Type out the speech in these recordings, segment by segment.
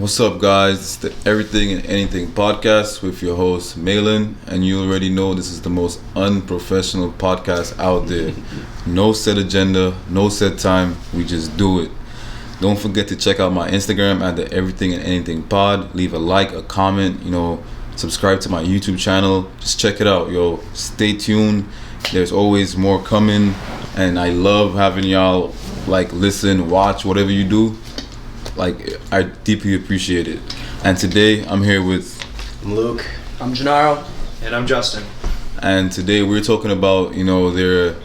What's up, guys? It's the Everything and Anything podcast with your host, Malin. And you already know this is the most unprofessional podcast out there. No set agenda, no set time. We just do it. Don't forget to check out my Instagram at the Everything and Anything pod. Leave a like, a comment, subscribe to my YouTube channel. Just check it out, yo. Stay tuned. There's always more coming. And I love having y'all listen, watch, whatever you do. I deeply appreciate it. And today I'm here with I'm Luke. I'm Gennaro. And I'm Justin. And today we're talking about, their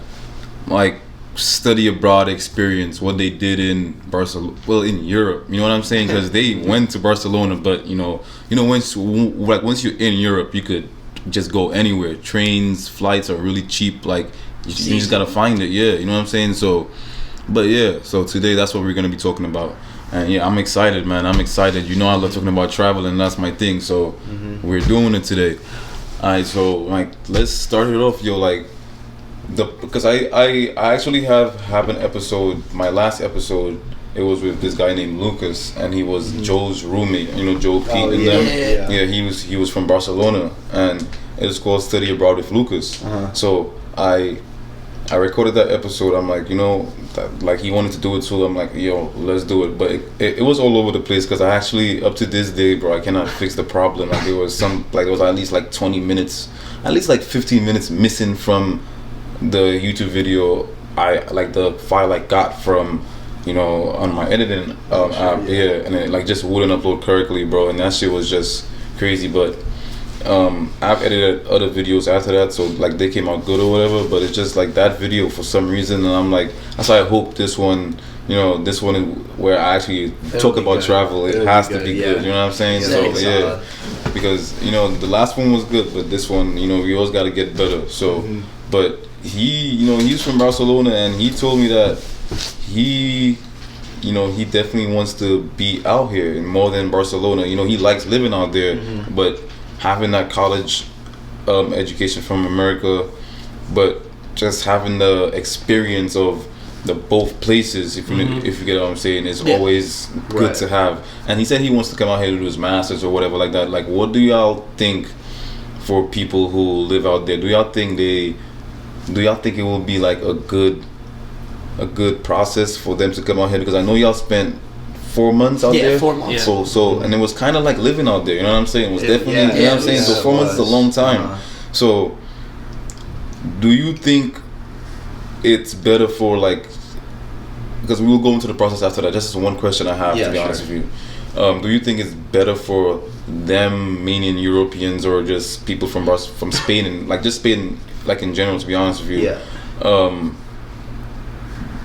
study abroad experience, what they did in Barcelona, in Europe. You know what I'm saying? Because they went to Barcelona, but once you're in Europe, you could just go anywhere. Trains, flights are really cheap. You just gotta find it. Yeah, you know what I'm saying? So today that's what we're gonna be talking about. And yeah, I'm excited, man. I'm excited. I love talking about travel, and that's my thing. So we're doing it today. Alright, so let's start it off, because I actually have an episode. My last episode, it was with this guy named Lucas, and he was Joe's roommate. Joe Pete and them. Yeah, he was from Barcelona, and it was called Study Abroad with Lucas. So I recorded that episode. I'm he wanted to do it, so I'm like, yo, let's do it. But it was all over the place, because I actually, up to this day, bro, I cannot fix the problem. There was at least 20 minutes, at least 15 minutes missing from the YouTube video. The file I got from, on my editing app, and it just wouldn't upload correctly, bro. And that shit was just crazy. But I've edited other videos after that, so they came out good or whatever, but it's just that video for some reason, and I'm that's why I hope this one where I actually talk about travel, it has to be good, you know what I'm saying? So because the last one was good, but this one, we always got to get better. So but he's from Barcelona, and he told me that he definitely wants to be out here and more than Barcelona. He likes living out there, but having that college education from America, but just having the experience of the both places, if you get what I'm saying, is always good to have. And he said he wants to come out here to do his masters or whatever like that. What do y'all think for people who live out there? Do y'all think it will be a good process for them to come out here? Because I know y'all spent 4 months out there. 4 months. Yeah. So and it was kind of like living out there. You know what I'm saying? It was definitely. You know what I'm saying? So 4 months is a long time. So, do you think it's better for because we will go into the process after that. Just one question I have, to be honest with you. Do you think it's better for them, meaning Europeans, or just people from Spain and just Spain, in general? To be honest with you. Yeah.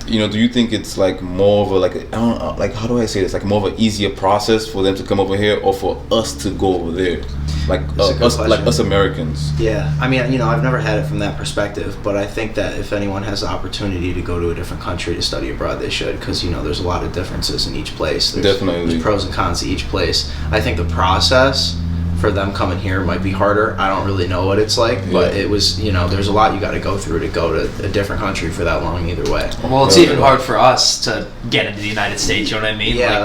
Do you think it's more of a I don't know, how do I say this? More of an easier process for them to come over here, or for us to go over there, us Americans? Yeah, I mean, I've never had it from that perspective, but I think that if anyone has the opportunity to go to a different country to study abroad, they should, because there's a lot of differences in each place. There's pros and cons to each place. I think the process for them coming here might be harder. I don't really know what it's like, but it was, there's a lot you got to go through to go to a different country for that long either way. Well, it's even hard for us to get into the United States, you know what I mean? Yeah,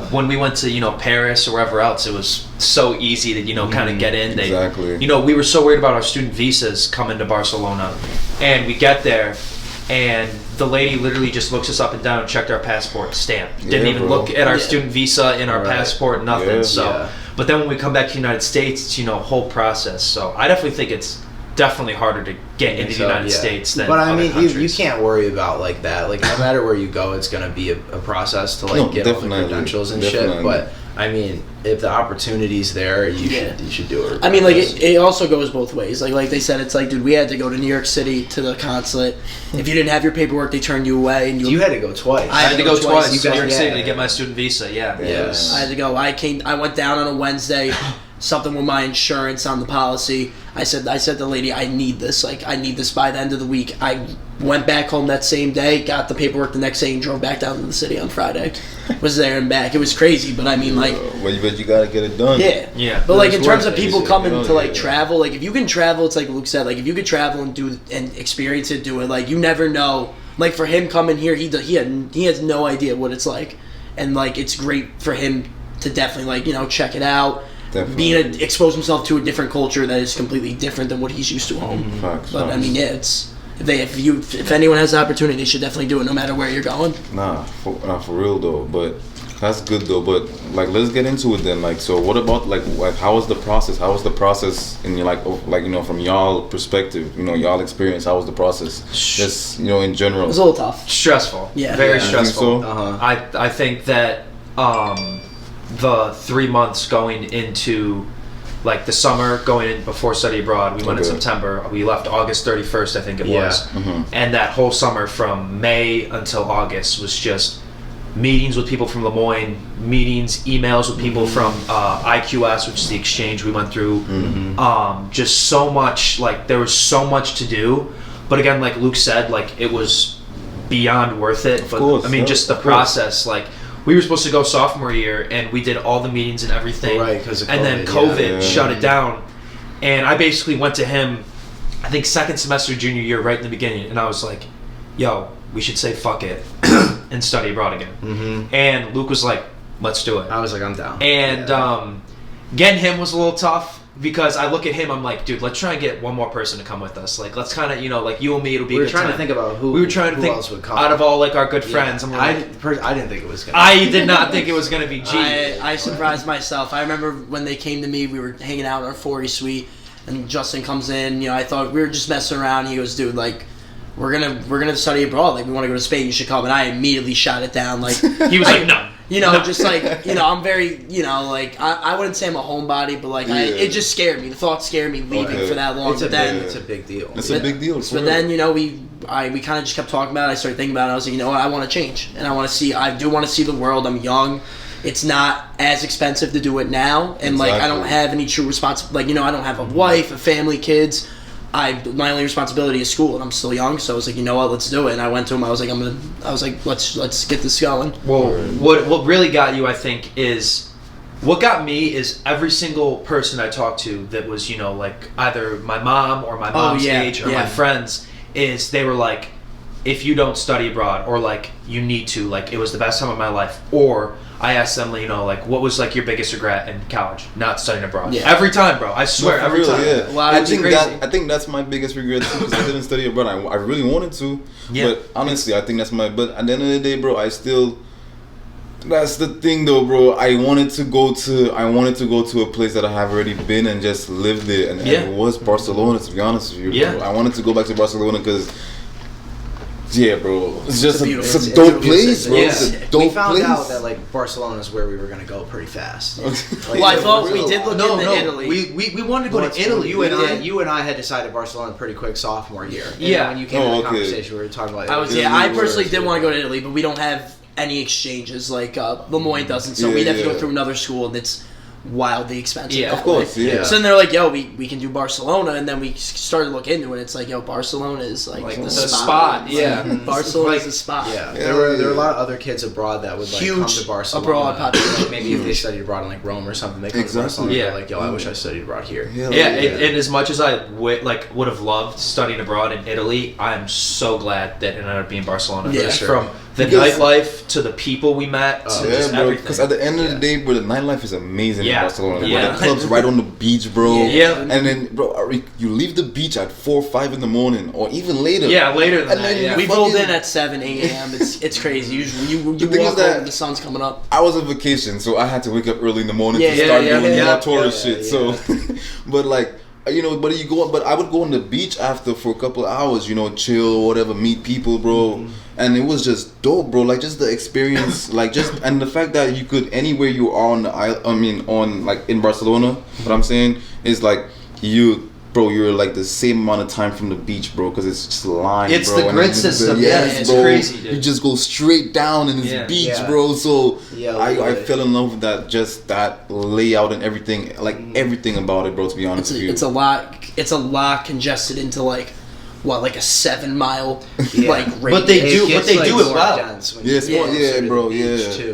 when we went to, Paris or wherever else, it was so easy to, kind of get in. Exactly. We were so worried about our student visas coming to Barcelona, and we get there, and the lady literally just looks us up and down and checked our passport, stamp. Didn't even look at our student visa in our passport, nothing. But then when we come back to the United States, it's, whole process. So I definitely think it's definitely harder to get into the United States than other countries. You can't worry about that. No matter where you go, it's going to be a process to get all the credentials and shit. But I mean, if the opportunity's there, you should do it. I mean, it also goes both ways. Like they said, it's dude, we had to go to New York City to the consulate. If you didn't have your paperwork, they turned you away. And you had to go twice. I had to go twice to New York City to get my student visa. Yeah. Yes. I had to go. I went down on a Wednesday. Something with my insurance on the policy. I said to the lady, I need this. I need this by the end of the week. I went back home that same day, got the paperwork the next day, and drove back down to the city on Friday. Was there and back. It was crazy, but I mean, but you gotta get it done. Yeah. But in terms of people coming to travel, if you can travel, it's like Luke said, if you could travel and do and experience it, do it. You never know. For him coming here, he has no idea what it's like, and it's great for him to definitely like check it out. Definitely. Expose himself to a different culture that is completely different than what he's used to home. Facts, but facts. I mean, yeah, if anyone has the opportunity, they should definitely do it, no matter where you're going. For real though. But that's good though. But like, let's get into it then. Like, so what about like how was the process? How was the process in your from y'all perspective? Y'all experience. How was the process? Just in general. It was a little tough. Stressful. Yeah. Very Yeah. stressful. So? I think that the 3 months going into like the summer, going in before study abroad, we went in September. We left August 31st, I think it was. And that whole summer from May until August was just meetings with people from Lemoyne, emails with people from IQS, which is the exchange we went through. Just so much, like there was so much to do. But again, like Luke said, like it was beyond worth it. But course, I mean, just the process, like we were supposed to go sophomore year and we did all the meetings and everything. Right, because of COVID. And then COVID shut it down. And I basically went to him, I think second semester junior year, right in the beginning, and I was like, yo, we should say fuck it and study abroad again. And Luke was like, let's do it. I was like, I'm down. And getting him was a little tough because I look at him, I'm like, dude, let's try and get one more person to come with us. Like, let's kind of, like you and me, it'll be a good time. We were trying to think about who else would come. Out of all like our good friends. I'm I like, didn't think it was gonna. I did not think it was gonna be G. I surprised myself. I remember when they came to me, we were hanging out in our 40 suite, and Justin comes in. I thought we were just messing around. He goes, dude, like, we're gonna study abroad. Like, we want to go to Spain. You should come. And I immediately shot it down. Like, he was like, no. Just like, I'm very, like, I wouldn't say I'm a homebody, but like, it just scared me. The thought scared me leaving for that long. It's a big deal. It's a big deal. But then, we kind of just kept talking about it. I started thinking about it. I was like, what? I want to change. And I do want to see the world. I'm young. It's not as expensive to do it now. And like, I don't have any true responsibility. Like, I don't have a wife, a family, kids. My only responsibility is school, and I'm still young, so I was like, what, let's do it. And I went to him. I was like, let's get this going. Well, what really got you, I think, is what got me is every single person I talked to that was, like either my mom or my mom's age or my friends, is they were like, if you don't study abroad, or like you need to, like it was the best time of my life, or I asked them, like, what was like your biggest regret in college? Not studying abroad. Yeah. Every time, bro. I swear, every time. Yeah. Well, I think that's my biggest regret too, because I didn't study abroad. I really wanted to, but honestly, I think that's But at the end of the day, bro, that's the thing, though, bro. I wanted to go to a place that I have already been and just live there, and it was Barcelona. To be honest with you, bro. I wanted to go back to Barcelona because. Yeah, bro. It's just it's a dope place, bro. It's a dope place. We found out that like Barcelona is where we were gonna go pretty fast. I thought we did look into Italy. We wanted to go to Italy. You and I had decided Barcelona pretty quick sophomore year. And when you came to the conversation, we were talking about Italy. I personally did want to go to Italy, but we don't have any exchanges like Lemoyne doesn't, so we'd have to go through another school, and it's wildly expensive. Yeah, of course. Yeah. So then they're like, we can do Barcelona, and then we started to look into it. It's like, Barcelona is like the spot. Yeah, Barcelona is the spot. Yeah, there were a lot of other kids abroad that would like come to Barcelona. Abroad population. Maybe if they studied abroad in like Rome or something, they come to Barcelona. And they're like, I wish I studied abroad here. And as much as I would have loved studying abroad in Italy, I'm so glad that it ended up being Barcelona. Yeah, from the nightlife to the people we met to just everything. Because at the end of the day, bro, the nightlife is amazing in Barcelona. Yeah. The club's right on the beach, bro. Yeah. And then, bro, you leave the beach at 4 or 5 in the morning, or even later. Yeah, later than that. Yeah. We rolled in at 7, 8 a.m. It's crazy. You walk home, the sun's coming up. I was on vacation, so I had to wake up early in the morning to start doing more tourist shit. So, but like. But I would go on the beach after for a couple of hours, chill or whatever, meet people, bro. And it was just dope, bro. Like, just the experience, and the fact that you could, anywhere you are on the island, like in Barcelona, what I'm saying is like, you're like the same amount of time from the beach, bro, because it's just lined, it's bro. The grid system, it's bro. crazy, dude. You just go straight down in this beach, bro. So I fell in love with that layout and everything, everything about it, bro. To be honest with you, it's a lot congested into like a 7 mile radius. But they do it well. Bro.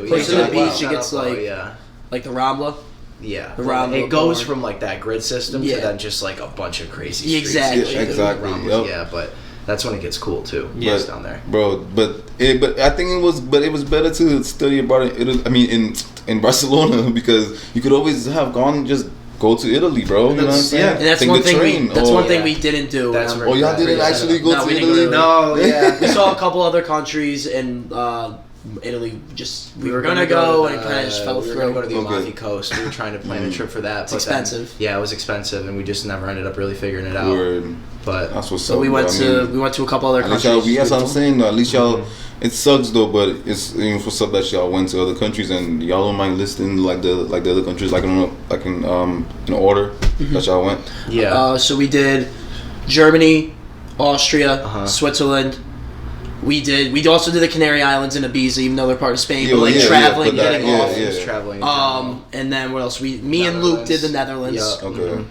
Close to the beach, it gets like the Rambla. Yeah, it goes from like that grid system to then just like a bunch of crazy streets. Exactly. Yeah, but that's when it gets cool too. Yes, down there, bro. But I think it was better to study abroad in in Barcelona because you could always have gone just go to Italy, bro. You know what I'm saying? And that's one thing. That's one thing we didn't do. Y'all didn't actually go to Italy? No, yeah. We saw a couple other countries and. Italy, we were gonna go and it kind of just fell through. We were gonna go to the Amalfi Coast. We were trying to plan a trip for that. It's expensive. Then, it was expensive, and we just never ended up really figuring it out. Word. But that's what's so up. We went to a couple other countries. That's what I'm saying. Though. At least y'all, it sucks though, but it's what's up that y'all went to other countries and y'all don't mind listing like the other countries in order that y'all went. Yeah. So we did Germany, Austria, Switzerland. We also did the Canary Islands and Ibiza, even though they're part of Spain. Traveling, getting off. Traveling. And then where else? Me and Luke did the Netherlands. Yeah. Okay.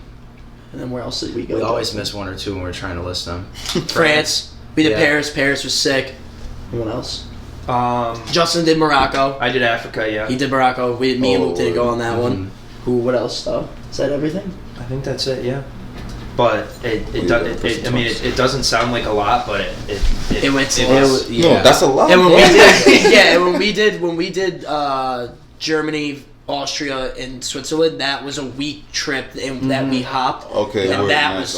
And then where else did we go? We always miss one or two when we're trying to list them. France. We did Paris. Paris was sick. What else? Justin did Morocco. I did Africa. Yeah. He did Morocco. Me and Luke didn't go on that one. What else though? Is that everything? I think that's it. Yeah. But it doesn't sound like a lot, but it was. No, that's a lot. And when we did Germany, Austria, and Switzerland, that was a week trip that we hopped. Okay, and that was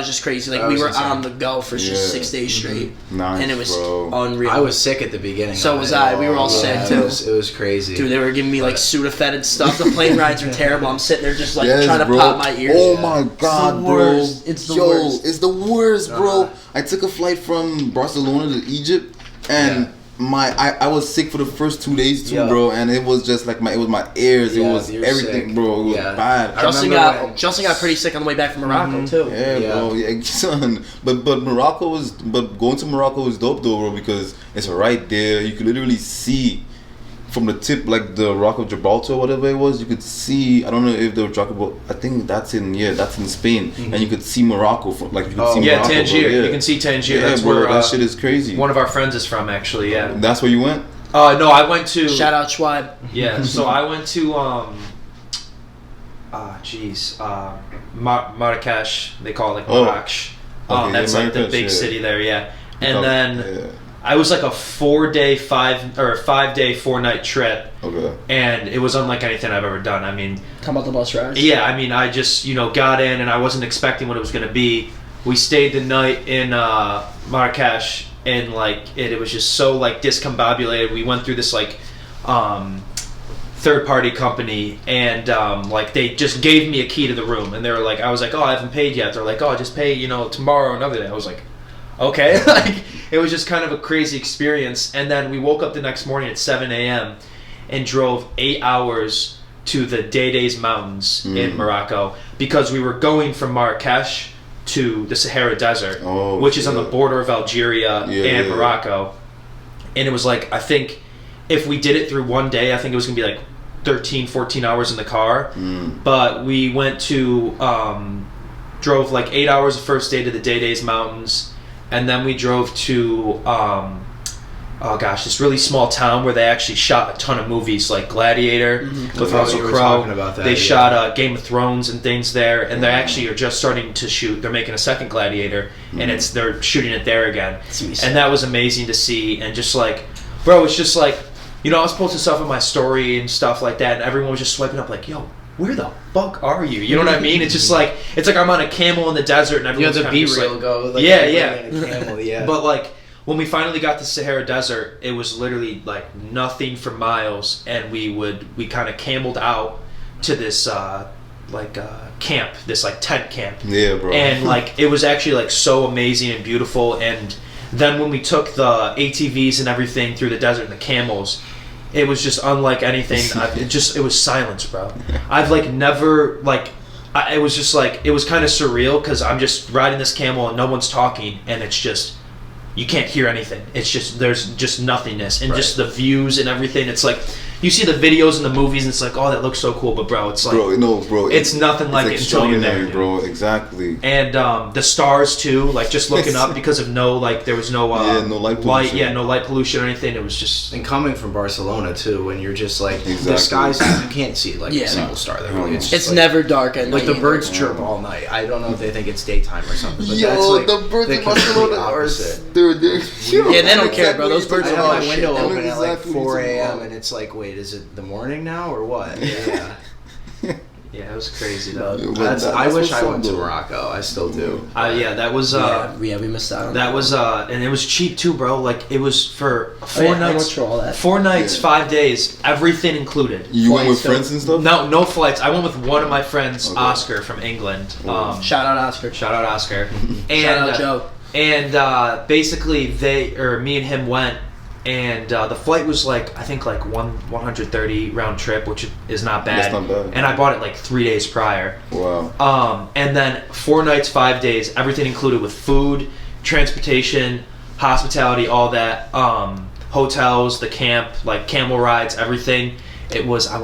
just crazy. Like we were on the go for just 6 days straight, and it was unreal. I was sick at the beginning. So was I. We were all sick too. It was crazy. Dude, they were giving me like Sudafed and stuff. The plane rides are terrible. I'm sitting there just trying to pop my ears. Oh my god, bro! It's the worst. It's the worst, bro. I took a flight from Barcelona to Egypt, and I was sick for the first 2 days too, bro. And it was just like it was my ears, it was everything, sick. Bro. It was bad. Justin got pretty sick on the way back from Morocco too. Yeah, bro. Yeah, son. But going to Morocco was dope though, bro, because it's right there. You could literally see from the tip, like the Rock of Gibraltar, whatever it was, you could see. I don't know if they were talking about. I think that's in Spain, and you could see Morocco from Morocco, Tangier. You can see Tangier. That's bro, where that shit is crazy. One of our friends is from, actually. Yeah. That's where you went. No, I went to. Shout out Schwab. Yeah. So I went to Marrakesh. They call it like Marrakech. That's like the big city there. Yeah. And then. I was like a 5-day, 4-night trip. Okay. And it was unlike anything I've ever done. I mean, talking about the bus rides. Yeah, I mean, I just got in and I wasn't expecting what it was going to be. We stayed the night in Marrakesh and it was just so discombobulated. We went through this third-party company and they just gave me a key to the room and they were like, I was like, oh, I haven't paid yet. They're like, oh, just pay tomorrow or another day. I was like, okay. It was just kind of a crazy experience. And then we woke up the next morning at 7 a.m. and drove 8 hours to the Daydays Mountains in Morocco because we were going from Marrakesh to the Sahara Desert, which is on the border of Algeria and Morocco. And it was I think if we did it through one day, I think it was going to be 13, 14 hours in the car. But we went to, drove 8 hours the first day to the Daydays Mountains. And then we drove to, this really small town where they actually shot a ton of movies, like Gladiator with Russell Crowe. They shot Game of Thrones and things there, and they actually are just starting to shoot. They're making a second Gladiator, and they're shooting it there again. And that was amazing to see, and just bro, it's just I was posting stuff on my story and stuff like that, and everyone was just swiping up yo, where the fuck are you? You know what I mean? It's just it's like I'm on a camel in the desert and everyone's the B-reel go. Yeah. But when we finally got to Sahara Desert, it was literally nothing for miles, and we kind of cameled out to this camp, this tent camp. Yeah, bro. And it was actually so amazing and beautiful. And then when we took the ATVs and everything through the desert and the camels, it was just unlike anything. It was silence, bro. I've never it was just it was kind of surreal because I'm just riding this camel and no one's talking, and it's just you can't hear anything. It's just there's just nothingness and just the views and everything. It's you see the videos and the movies, and it's oh, that looks so cool, but bro, it's bro, it's nothing like it until you're there, bro. Exactly. And the stars too, just looking up because of there was no no light pollution. No light pollution or anything. It was just and coming from Barcelona too, when you're just the skies, you can't see a single star there. Really, it's never dark at night. The birds chirp all night. I don't know if they think it's daytime or something. But the birds in Barcelona are they don't care, bro. Those birds I are have my window open at 4 a.m. and it's wait. wait, is it the morning now or what? Yeah. Yeah, it was crazy though. I wish I went to Morocco. I still do. Yeah, that was. we missed out on that. Was and it was cheap too, bro. Like it was for 4 nights. All that. 4 nights, 5 days, everything included. You went with friends and stuff? No flights. I went with one of my friends, Oscar from England. Shout out Oscar. Shout out Oscar. And shout out Joe. And basically, me and him went. And the flight was like, I think like 130 round trip, which is not bad. That's not bad. And I bought it like 3 days prior. Wow. And then 4 nights, 5 days, everything included with food, transportation, hospitality, all that. Hotels, the camp, like camel rides, everything. It was, I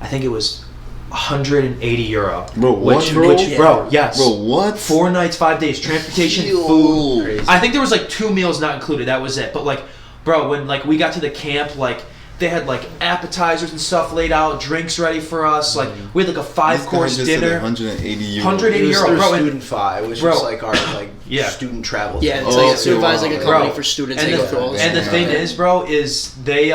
think it was 180 euro. Bro, what, bro, yes. Bro, what? 4 nights, 5 days, transportation, food. Crazy. I think there was like 2 meals not included. That was it. But like, bro, when like we got to the camp, like they had like appetizers and stuff laid out, drinks ready for us. Like we had like a 5-course dinner. 180 euro. 180 euro, bro. Student fi, which was like our student travel. Yeah, it's like supervised like a company for students. And the thing is, bro, is they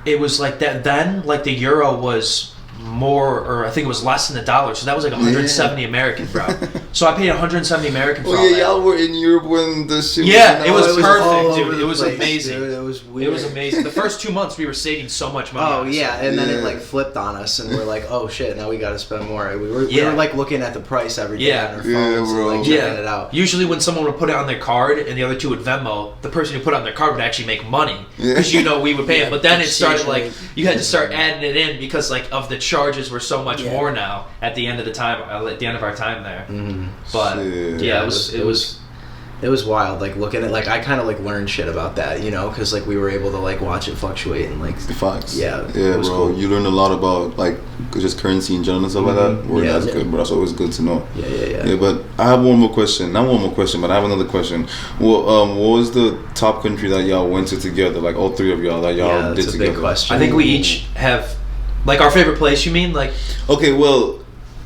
it was like that then. Like the euro was more, or I think it was less than $1, so that was like 170 American, bro. So I paid 170 American for all that. Y'all were in Europe when the shit it was perfect, dude. It was amazing. Dude, it was weird. It was amazing. The first 2 months we were saving so much money. Oh yeah, and then it like flipped on us, and we're like, oh shit, now we got to spend more. We were like looking at the price every day on our phones, and, like checking it out. Usually when someone would put it on their card and the other two would Venmo, the person who put it on their card would actually make money because we would pay it. But then it started like you had to start adding it in because like of the charges were so much more now at the end of the time, at the end of our time there. But it was wild. Like looking at, like I kind of like learned shit about that, you know, because like we were able to like watch it fluctuate and like the facts. Yeah, bro. Cool. You learned a lot about like just currency in general and stuff like that. That's good, but that's always good to know. Yeah. But I have one more question. Not one more question, but I have another question. Well, what was the top country that y'all went to together? Like all 3 of y'all that y'all did together. Big question. I think we each have. Like our favorite place, you mean? Like okay, well,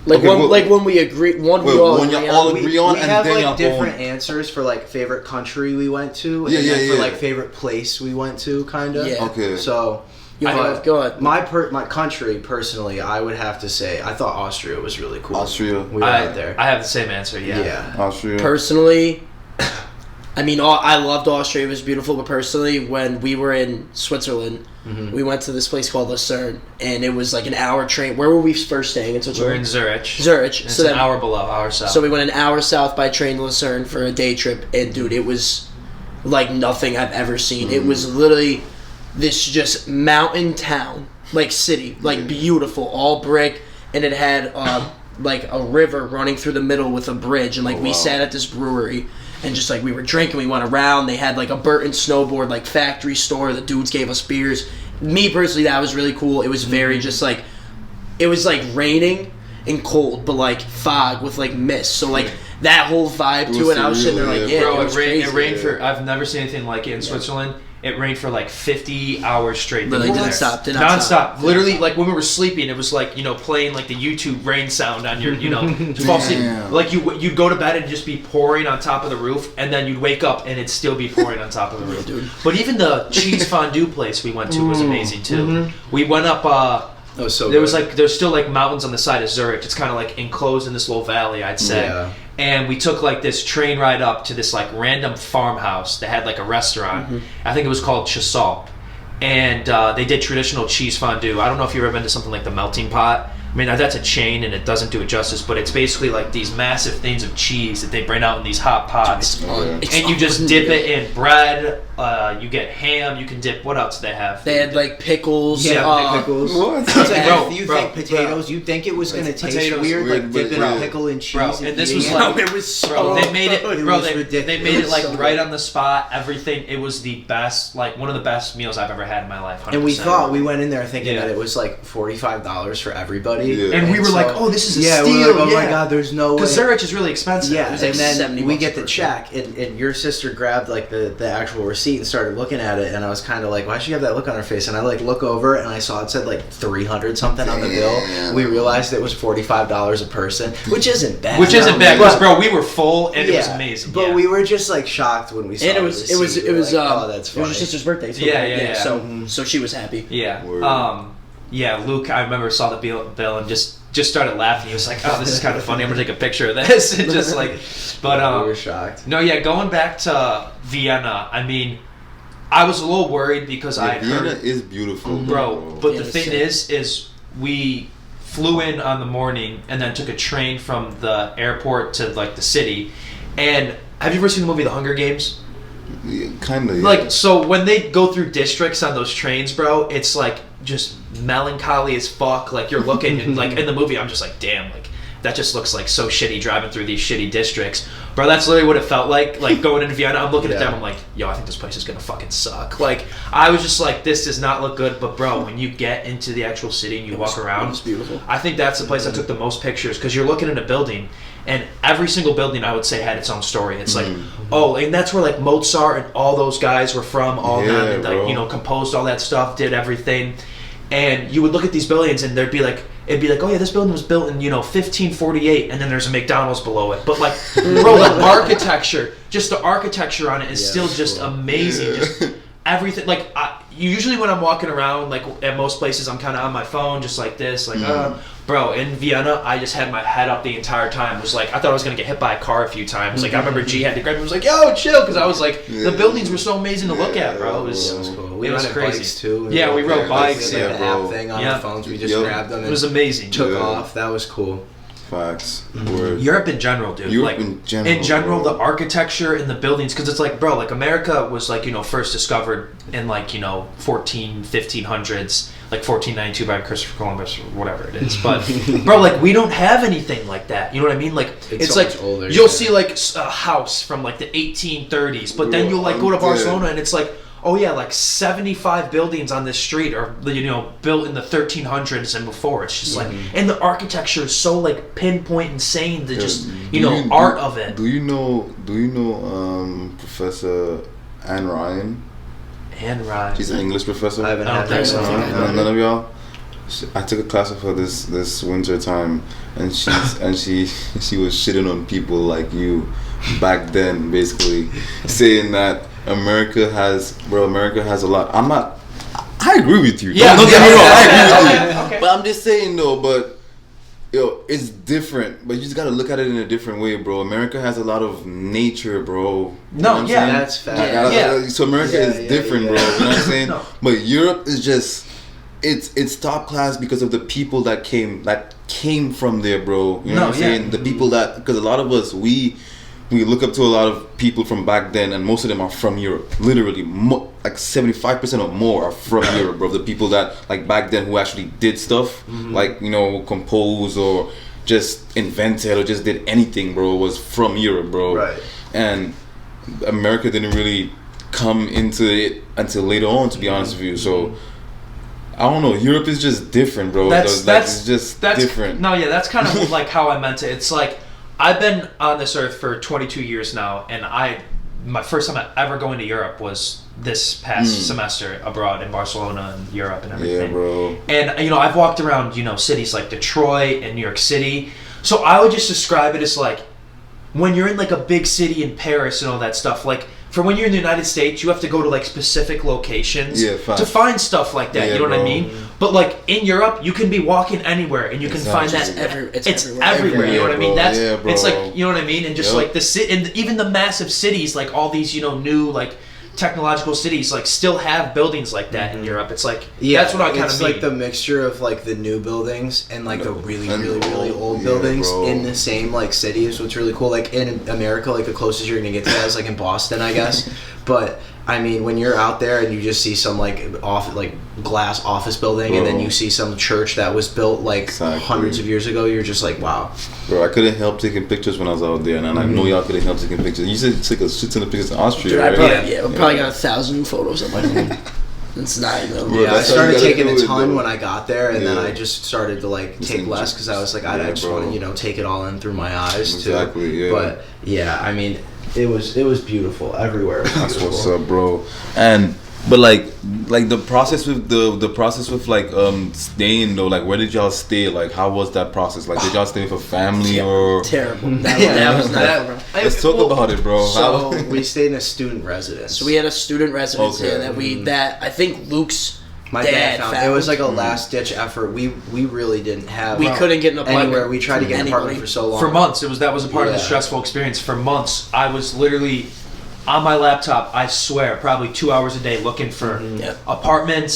when we agree, we all agree on, we and have then like different answers for like favorite country we went to, and for like favorite place we went to, kind of. Yeah. Okay. So, go ahead. My country personally, I would have to say, I thought Austria was really cool. Austria, we were out there. I have the same answer. Yeah. Austria. Personally, I mean, I loved Austria. It was beautiful, but personally, when we were in Switzerland. We went to this place called Lucerne, and it was like an hour train. Where were we first staying in Switzerland? We were in Zurich. It's an hour below, hour south. So we went an hour south by train to Lucerne for a day trip, and dude, it was like nothing I've ever seen. It was literally this just mountain town, like city, like beautiful, all brick, and it had like a river running through the middle with a bridge, and like we sat at this brewery. And just like we were drinking, we went around. They had like a Burton snowboard like factory store. The dudes gave us beers. Me personally, that was really cool. It was very just like, it was like raining and cold, but like fog with like mist. So like that whole vibe to it. I was sitting there like, bro, it rained for. I've never seen anything like it in Switzerland. It rained for like 50 hours straight. Really non-stop. Literally, like when we were sleeping, it was like, playing like the YouTube rain sound on your, to fall asleep. Like you'd go to bed and just be pouring on top of the roof, and then you'd wake up and it'd still be pouring on top of the roof. Dude. But even the cheese fondue place we went to was amazing too. We went up. That was so there's still like mountains on the side of Zurich. It's kind of like enclosed in this little valley, I'd say. Yeah. And we took like this train ride up to this like random farmhouse that had like a restaurant. I think it was called Chisal. And they did traditional cheese fondue. I don't know if you've ever been to something like the Melting Pot. I mean, that's a chain and it doesn't do it justice, but it's basically like these massive things of cheese that they bring out in these hot pots. And you just dip it in bread. You get ham. You can dip. What else do they have? They had like pickles. Pickles. What? It's like, if you think potatoes, you think it was going to taste weird, like dipping a pickle in cheese. Bro, and this was like, it was so they made it. Bro, they made it like right on the spot. Everything. It was the best, like one of the best meals I've ever had in my life. 100%. And we thought we went in there thinking that it was like $45 for everybody. already. And we were like, oh, this is a steal. We're like, oh my god, there's no way. Because Zurich is really expensive. Yeah, It was like and then $70 we get the per check, and your sister grabbed like the actual receipt and started looking at it, and I was kind of like, why does she have that look on her face? And I like look over, and I saw it said like 300 something on the bill. We realized it was $45 a person, which isn't bad. Because bro, we were full and it was amazing. But we were just like shocked when we saw And it was that's funny. it was your sister's birthday too. Yeah. So she was happy. Yeah. Luke, I remember saw the bill and just started laughing. He was like, "Oh, this is kind of funny. I'm gonna take a picture of this." And just like, but we were shocked. No, going back to Vienna. I mean, I was a little worried because Vienna is beautiful, bro. But the Vienna's thing is we flew in on the morning and then took a train from the airport to like the city. And have you ever seen the movie The Hunger Games? Yeah, kind of. Yeah. Like, so when they go through districts on those trains, bro, it's like just melancholy as fuck. Like you're looking and like in the movie, I'm just like, damn, like that just looks like so shitty driving through these shitty districts, bro. That's literally what it felt like. Like going into Vienna, I'm looking at them, I'm like, yo, I think this place is gonna fucking suck. Like I was just like, this does not look good. But bro, when you get into the actual city and you walk around, It's beautiful. I think that's the place I took the most pictures because you're looking at a building. And every single building, I would say, had its own story. It's like, and that's where like Mozart and all those guys were from, them, and like composed all that stuff, did everything. And you would look at these buildings, and it'd be like, oh yeah, this building was built in 1548, and then there's a McDonald's below it. But like, bro, the architecture on it is still just amazing. Yeah. Just everything. Like, usually when I'm walking around, like at most places, I'm kind of on my phone, just like this, like bro, in Vienna, I just had my head up the entire time. It was like, I thought I was going to get hit by a car a few times. Like, I remember G had to grab me and was like, yo, chill. Because I was like, the buildings were so amazing to look at, bro. It was cool. We was rode crazy. bikes too. We rode bikes. The app thing on our phones. We just grabbed them. It was amazing. Took off. That was cool. Facts. Europe in general, dude. Europe in general, the architecture and the buildings, because it's like, bro, like America was like, first discovered in like, 1500s, like 1492 by Christopher Columbus or whatever it is. But, bro, like we don't have anything like that. You know what I mean? Like it's so like older, you'll see like a house from like the 1830s, but then you'll like go to Barcelona and it's like, oh yeah, like 75 buildings on this street are built in the 1300s and before. It's just like, and the architecture is so like pinpoint insane. The just art of it. Do you know Professor Anne Ryan? Anne Ryan. She's an English professor. I haven't had that. None of y'all. I took a class of her this winter time, and she was shitting on people like you back then, basically saying that America has a lot. I agree with you. Yeah, don't get me wrong. I agree with you. Okay. But I'm just saying though, it's different. But you just gotta look at it in a different way, bro. America has a lot of nature, bro. That's fact. So America is different, bro. You know what I'm saying? But Europe is just it's top class because of the people that came from there, bro. You know what I'm saying? The people because a lot of us we look up to a lot of people from back then, and most of them are from Europe. Literally, like 75% or more are from Europe, bro. The people that like back then who actually did stuff, like compose or just invented or just did anything, bro, was from Europe, bro. Right. And America didn't really come into it until later on, to be honest with you. So I don't know. Europe is just different, bro. That's different. No, yeah, that's kind of like how I meant it. It's like I've been on this earth for 22 years now, and my first time ever going to Europe was this past semester abroad in Barcelona and Europe and everything. Yeah, bro. And I've walked around cities like Detroit and New York City. So I would just describe it as like when you're in like a big city in Paris and all that stuff, like for when you're in the United States, you have to go to like specific locations to find stuff like that. You know what I mean? But like in Europe, you can be walking anywhere and you can find that. It's everywhere. You know what I mean? It's like, you know what I mean? And just like and even the massive cities, like all these new like technological cities, like still have buildings like that in Europe. It's like that's what I kind of mean. It's like the mixture of like the new buildings and like the really old buildings in the same like city is what's really cool. Like in America, like the closest you're gonna get to that is like in Boston, I guess. But I mean, when you're out there and you just see some like glass office building, and then you see some church that was built like hundreds of years ago, you're just like, wow. Bro, I couldn't help taking pictures when I was out there, and I know y'all couldn't help taking pictures. You said you took a shit ton of pictures in Austria, Dude, right? we probably got 1,000 photos on my phone. It's not even. Bro, I started taking a ton when I got there, and then I just started to like take less because I was like, I just want to take it all in through my eyes too. Yeah. But yeah, I mean, it was beautiful everywhere. That's what's up, bro. But like the process with the process with like staying though, like where did y'all stay? Like how was that process? Like did y'all stay with a family or terrible? That was not. Let's talk about it, bro. So we stayed in a student residence. So we had a student residence here that I think Luke's dad found. It was like a last ditch effort. We really didn't have. We couldn't get an apartment anywhere. We tried to get an apartment for so long. For months, that was a part of the stressful experience. For months, I was literally on my laptop, I swear, probably 2 hours a day looking for apartments,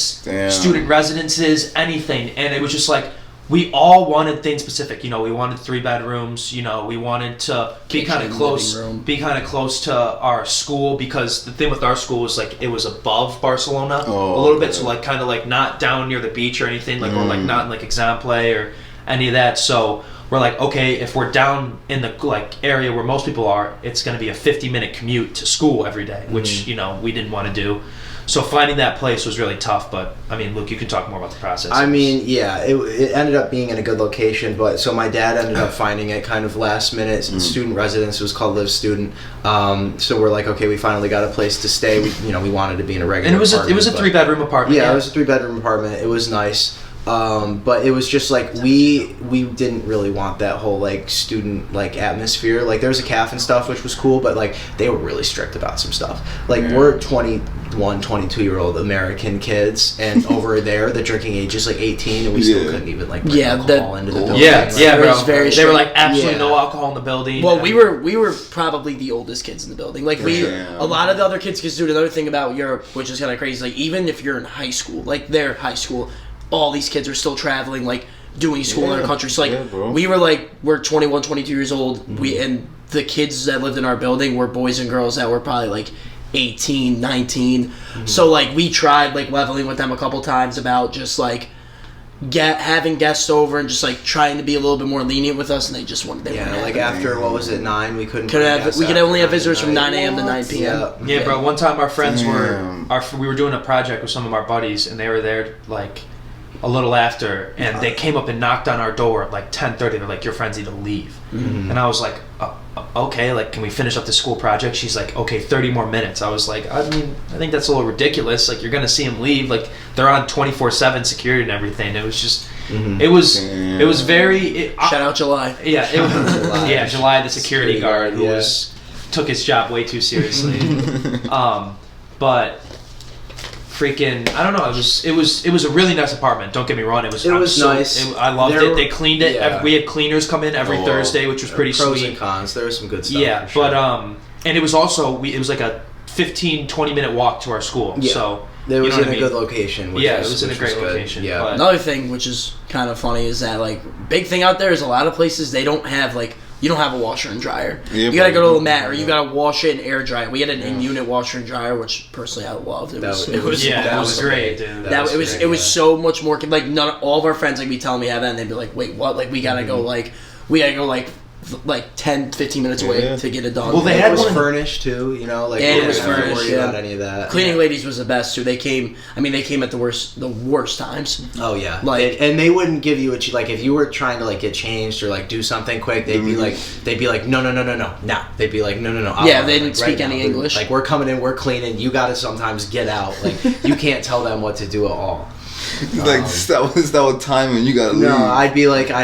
student residences, anything. And it was just like, we all wanted things specific. We wanted 3 bedrooms. We wanted to be kind of close to our school, because the thing with our school was like it was above Barcelona a little bit. So like kind of like not down near the beach or anything, like or like not in like Exemple or any of that. So we're like, okay, if we're down in the like area where most people are, it's going to be a 50-minute commute to school every day, which we didn't want to do. So finding that place was really tough. But I mean, Luke, you can talk more about the process. I mean, yeah, it ended up being in a good location, but so my dad ended up finding it kind of last minute. Student residence. It was called Live Student. So we're like, okay, we finally got a place to stay. We wanted to be in a regular. And it was a 3-bedroom apartment. Yeah, it was a 3-bedroom apartment. It was nice. But it was just like we didn't really want that whole like student like atmosphere. Like there was a cafe and stuff, which was cool, but like they were really strict about some stuff. Like we're 21, 22-year-old American kids, and over there the drinking age is like 18, and we still couldn't even like bring alcohol into the building. Bro. They were like absolutely no alcohol in the building. Well, we were probably the oldest kids in the building. Like a lot of the other kids, because dude, another thing about Europe, which is kind of crazy, like even if you're in high school, like their high school, all these kids are still traveling, like doing school in other countries. So, like we're 21, 22 years old. And the kids that lived in our building were boys and girls that were probably like 18, 19. So like we tried like leveling with them a couple times about just like having guests over and just like trying to be a little bit more lenient with us, and they just wanted. Like after what was it, 9? We couldn't. We could only have visitors from 9 a.m. to 9 p.m. Yeah, bro. One time our friends we were doing a project with some of our buddies, and they were there like a little after, and they came up and knocked on our door at like 10:30. They're like, your friends need to leave. And I was like, okay, like can we finish up the school project? She's like, okay, 30 more minutes. I was like, I mean, I think that's a little ridiculous. Like you're gonna see them leave. Like they're on 24/7 security and everything. It was just it was very shout out July. Yeah, it was July, the security guard who took his job way too seriously. But freaking, I don't know. It was a really nice apartment. Don't get me wrong. It was nice. I loved it. They cleaned it. Yeah. We had cleaners come in every Thursday, which was pretty sweet. Pros and cons. There was some good stuff. Yeah, but and it was also it was like a 15-20 minute walk to our school. Yeah. So it was in a good location. It was in a great location. Yeah. But another thing which is kind of funny is that like big thing out there is a lot of places they don't have like. You don't have a washer and dryer. You gotta go to the mat, or you gotta wash it and air dry it. We had an in-unit washer and dryer, which personally I loved. It was great, dude. It was so much more like all of our friends like be telling me have that, and they'd be like, "Wait, what? Like we gotta go like 10, 15 minutes away to get it done." Well, it was furnished too, like and it was furnished. Worry about any of that. Cleaning ladies was the best too. They came at the worst times. Oh yeah, and they wouldn't give you like if you were trying to like get changed or like do something quick, they'd be like no. They'd be like no. Yeah, they didn't speak any English. Like we're coming in, we're cleaning. You got to sometimes get out. Like you can't tell them what to do at all. Like that was timing. You gotta leave. No, I'd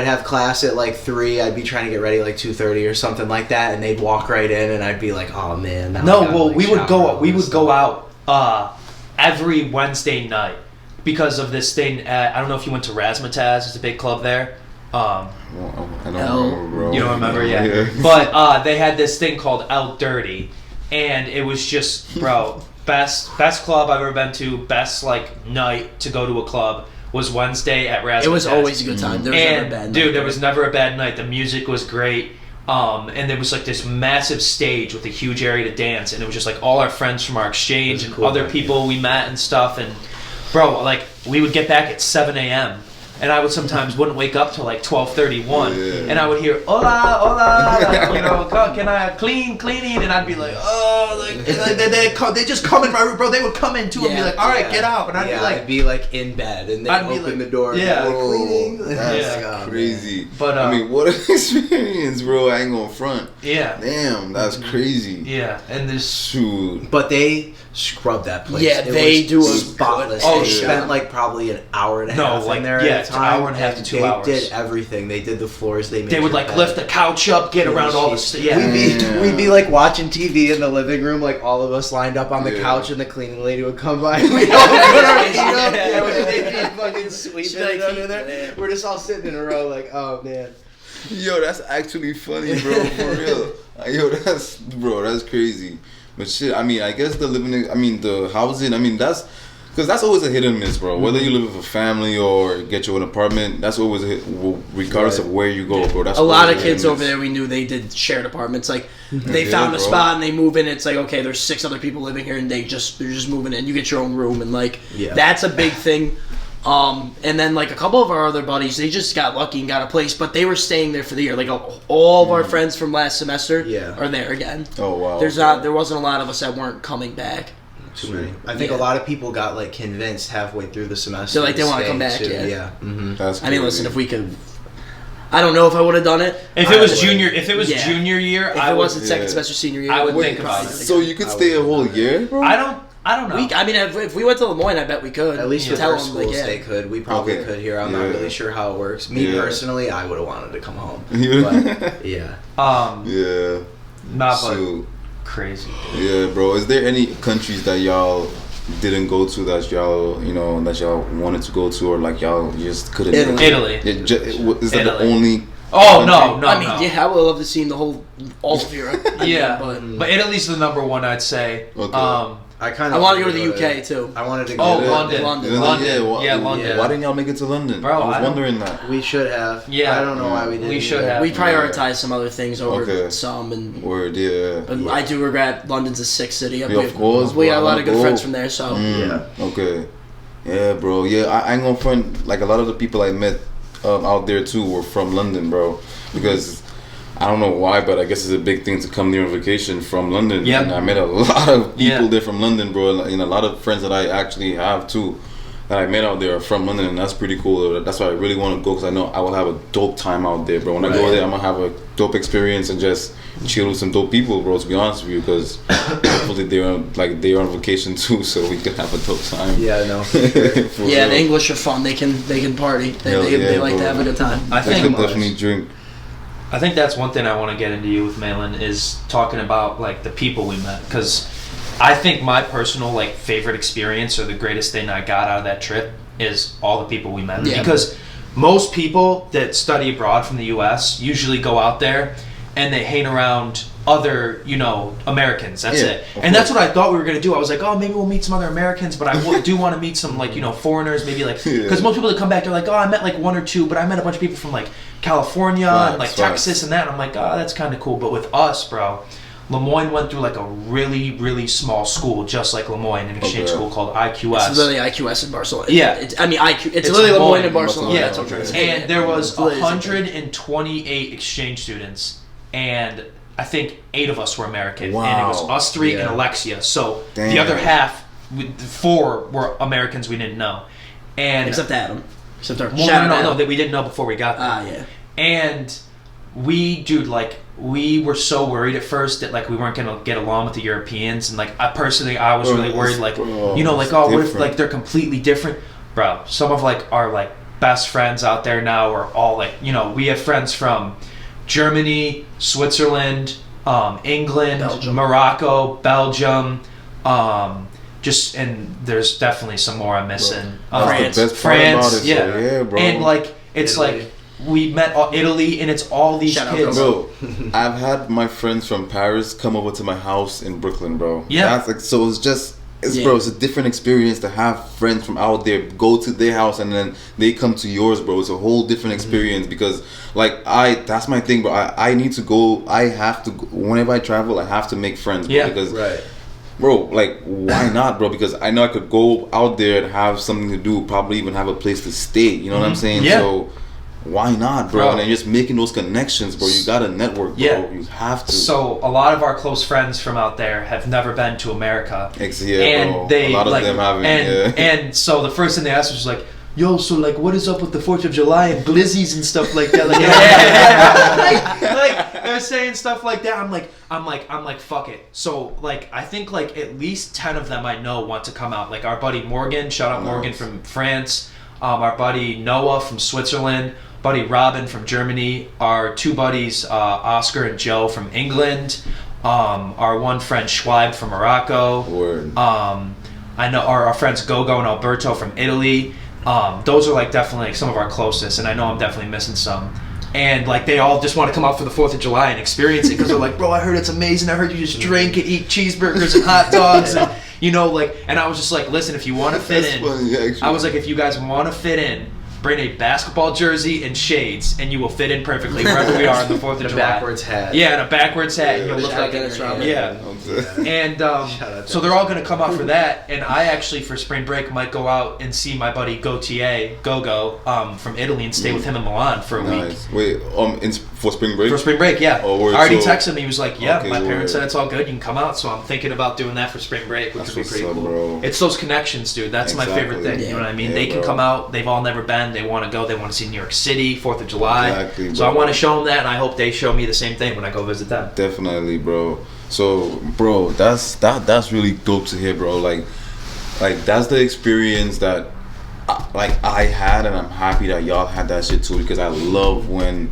have class at like 3. I'd be trying to get ready like 2:30 or something like that, and they'd walk right in, and I'd be like, oh man. We would go out every Wednesday night because of this thing. I don't know if you went to Razzmatazz. It's a big club there. I don't remember, bro. You don't remember, yeah. But they had this thing called El Dirty, and it was just, bro. Best club I've ever been to, best like night to go to a club was Wednesday at Razzmatazz. It was always a good time. There was never a bad night. Dude, there was never a bad night. The music was great. And there was like this massive stage with a huge area to dance, and it was just like all our friends from our exchange and other people we met and stuff. And bro, like we would get back at 7 a.m. and I would sometimes wouldn't wake up till like 12:31, and I would hear hola, hola, like, you know, can I have cleaning, and I'd be like, oh, like they just come in my room, bro. They would come in too and be like, all right, get out, and I'd be like in bed, and they'd open the door, cleaning. That's crazy. But I mean, what an experience, bro. I ain't gonna front. Yeah. Damn, that's crazy. Yeah, and this. Shoot. But they scrub that place. Yeah, they do a spotless. good. They spent like probably an hour and a half in there at a time. An hour and a half to 2 hours. They did everything. They did the floors. They would like lift the couch up, get around all the stuff. Yeah. We'd be like watching TV in the living room, like all of us lined up on the couch, and the cleaning lady would come by. And we'd all put our feet up. They'd be fucking sweeping it under there. We're just all sitting in a row, like, oh man. Yo, that's actually funny, bro. For real. Yo, that's crazy. But shit, I mean, I guess the housing, that's because that's always a hit and miss, bro. Whether you live with a family or get your own apartment, that's always a hit, regardless of where you go, bro. That's a lot of kids over there we knew they did shared apartments. Like they found a spot and they move in. It's like, okay, there's 6 other people living here, and they're just moving in. You get your own room, and like that's a big thing. And then like a couple of our other buddies, they just got lucky and got a place, but they were staying there for the year. Like all of our friends from last semester are there again. Oh wow. There wasn't a lot of us that weren't coming back. Too many. I think a lot of people got like convinced halfway through the semester. They're like they want to come back. Too. Yeah. Mm-hmm. That's I mean, listen, if we could. I don't know if I would have done it. If it was junior year, if it wasn't second semester, senior year, I would think about it. So you could stay a whole year, bro? I don't know. I mean, if we went to Lemoyne, I bet we could. At least with tell our them, schools, they could. We probably could here. I'm not really sure how it works. Me personally, I would have wanted to come home. But, yeah. Not but crazy. Yeah, bro. Is there any countries that y'all didn't go to that y'all wanted to go to, or like y'all just couldn't? Italy. Is that the only? Oh no! I mean, I would love to see all of Europe. But Italy's the number one, I'd say. Okay. I wanted to go to the UK too. I wanted to go to London. London. Why didn't y'all make it to London? Bro, I was wondering that. We should have. Yeah. I don't know why we didn't. We should have. We prioritized some other things over some. Word, yeah. But I do regret London's a sick city. Of course. We got a lot of good friends from there, so. Okay. Yeah, bro. Yeah, I ain't gonna front. Like a lot of the people I met out there too were from London, bro. Because I don't know why, but I guess it's a big thing to come there on vacation from London. Yeah. And I met a lot of people there from London, bro. And a lot of friends that I actually have too that I met out there are from London, and that's pretty cool. That's why I really want to go, because I know I will have a dope time out there, bro. When I go there, I'm gonna have a dope experience and just chill with some dope people, bro. To be honest with you, because hopefully they're on vacation too, so we can have a dope time. Yeah, I know. Yeah, the English are fun. They can party. They like to have a good time. I think definitely drink. I think that's one thing I want to get into you with, Malin, is talking about like the people we met, because I think my personal like favorite experience or the greatest thing I got out of that trip is all the people we met. Yeah. Because most people that study abroad from the U.S. usually go out there and they hang around other, Americans. That's it. And that's what I thought we were going to do. I was like, oh, maybe we'll meet some other Americans, but I do want to meet some, like, foreigners, maybe, like, because most people that come back, they're like, oh, I met, like, 1 or 2, but I met a bunch of people from, like, California and, like, Texas and that. And I'm like, oh, that's kind of cool. But with us, bro, Lemoyne went through, like, a really, really small school, just like Lemoyne, an exchange school called IQS. It's literally IQS in Barcelona. Yeah. It's literally Lemoyne in Barcelona. Yeah. That's what I'm trying to say. And there was 128 exchange students, and I think 8 of us were American, and it was us 3 and Alexia. So the other half, 4 were Americans we didn't know, and except Adam, except our no, that we didn't know before we got there. Yeah. And we were so worried at first that like we weren't gonna get along with the Europeans, and like I was really worried, like what if like they're completely different, bro? Some of like our like best friends out there now are all like we have friends from Germany, Switzerland, England, Belgium. Morocco, Belgium, and there's definitely some more I'm missing. France, bro. And like it's Italy. Like we met Italy, and it's all these kids. Bro, I've had my friends from Paris come over to my house in Brooklyn, bro. Yeah. That's like, so it's just. Bro, it's a different experience to have friends from out there go to their house and then they come to yours, bro. It's a whole different experience because, like, that's my thing, bro. I need to go. I have to, whenever I travel, I have to make friends, bro. Yeah, because bro, like, why not, bro? Because I know I could go out there and have something to do, probably even have a place to stay. You know what I'm saying? Yeah. So why not, bro? And then just making those connections, bro. You got to network, bro. Yeah. You have to. So a lot of our close friends from out there have never been to America. Yeah, bro. They, a lot of them haven't. And so the first thing they asked was like, yo, so like, what is up with the 4th of July and glizzies and stuff like that? Like, like they're saying stuff like that. I'm like, fuck it. So like, I think like at least 10 of them I know want to come out. Like our buddy Morgan, shout out Morgan from France. Our buddy Noah from Switzerland. Buddy Robin from Germany. Our 2 buddies, Oscar and Joe from England. Our one friend Schweib from Morocco. Word. I know our friends Gogo and Alberto from Italy. Those are like definitely like some of our closest, and I know I'm definitely missing some. And like they all just want to come out for the 4th of July and experience it because they're like, bro, I heard it's amazing. I heard you just drink and eat cheeseburgers and hot dogs, and you know, like. And I was just like, listen, if you want to fit in, funny, I was like, if you guys want to fit in, bring a basketball jersey and shades, and you will fit in perfectly wherever we are on the 4th of July. Backwards hat. Yeah, and a backwards hat. And you'll look Shout like out Dennis Rodman. yeah. And so they're all going to come out for that. And I actually, for spring break, might go out and see my buddy Gogo from Italy and stay with him in Milan for a week. Wait, for spring break? For spring break, yeah. Oh, I already texted him. He was like, yeah, Okay, my parents word. said it's all good. You can come out. So I'm thinking about doing that for spring break, which That's would be pretty what's up, cool. bro. It's those connections, dude. That's my favorite Exactly. thing. You know what I mean? Yeah, They can bro. come out. They've all never been. They want to go. They want to see New York City, 4th of July. Exactly, So I bro. want to show them that, and I hope they show me the same thing when I go visit them. Definitely, bro. So, bro, that's really dope to hear, bro. Like that's the experience that I had, and I'm happy that y'all had that shit too, because I love when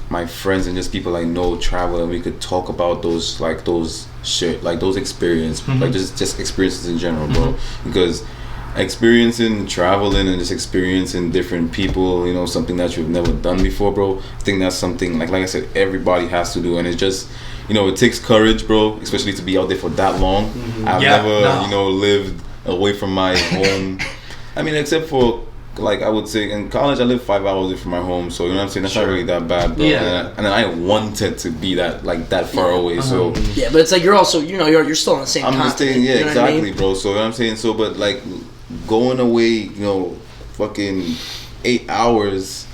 my friends and just people I know travel and we could talk about those shit, like those experiences, like just experiences in general, bro. Because experiencing traveling and just experiencing different people, you know, something that you've never done before, bro. I think that's something like I said, everybody has to do, and it's just, you know, it takes courage, bro, especially to be out there for that long. I've never you know, lived away from my home. I mean, except for like I would say in college I lived 5 hours away from my home, so you know what I'm saying, that's not really that bad, bro. And then I wanted to be that far away, so yeah, but it's like you're also, you know, you're still on the same I'm continent, just saying, yeah, you know exactly, what I mean? bro. So you know what I'm saying, so but like going away, you know, fucking 8 hours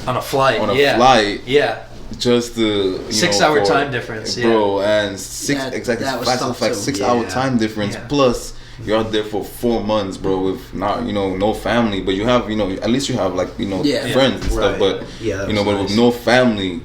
On a flight. on a flight, Yeah. just the 6 hour time difference, bro, and six That exactly was like tough, 6 too. hour time difference, Yeah. plus you're out there for 4 months, bro, with not, you know, no family, but you have, you know, at least you have like, you know, friends and stuff, but Yeah, you know, but with no family,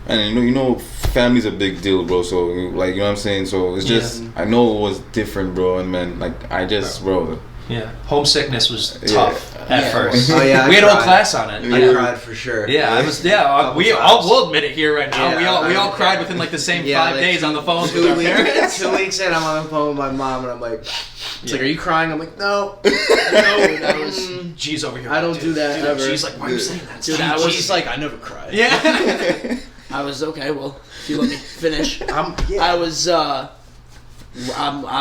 and you know, family's a big deal, bro. So like, you know what I'm saying, so it's just I know it was different, bro, and man, like I just, bro. Yeah, homesickness was tough at first. Oh yeah, we had a whole class on it. I cried for sure. Yeah, I was. Yeah, we'll admit it here right now. Yeah, we all cried within like the same 5 like days on the phone with our parents. 2 weeks in, I'm on the phone with my mom, and I'm like, it's like, are you crying? I'm like, no, that was. G's over here. I don't do that ever. She's like, why are you saying that? Dude, I was just like, I never cried. Yeah. I was okay. Well, if you let me finish, Yeah. I was on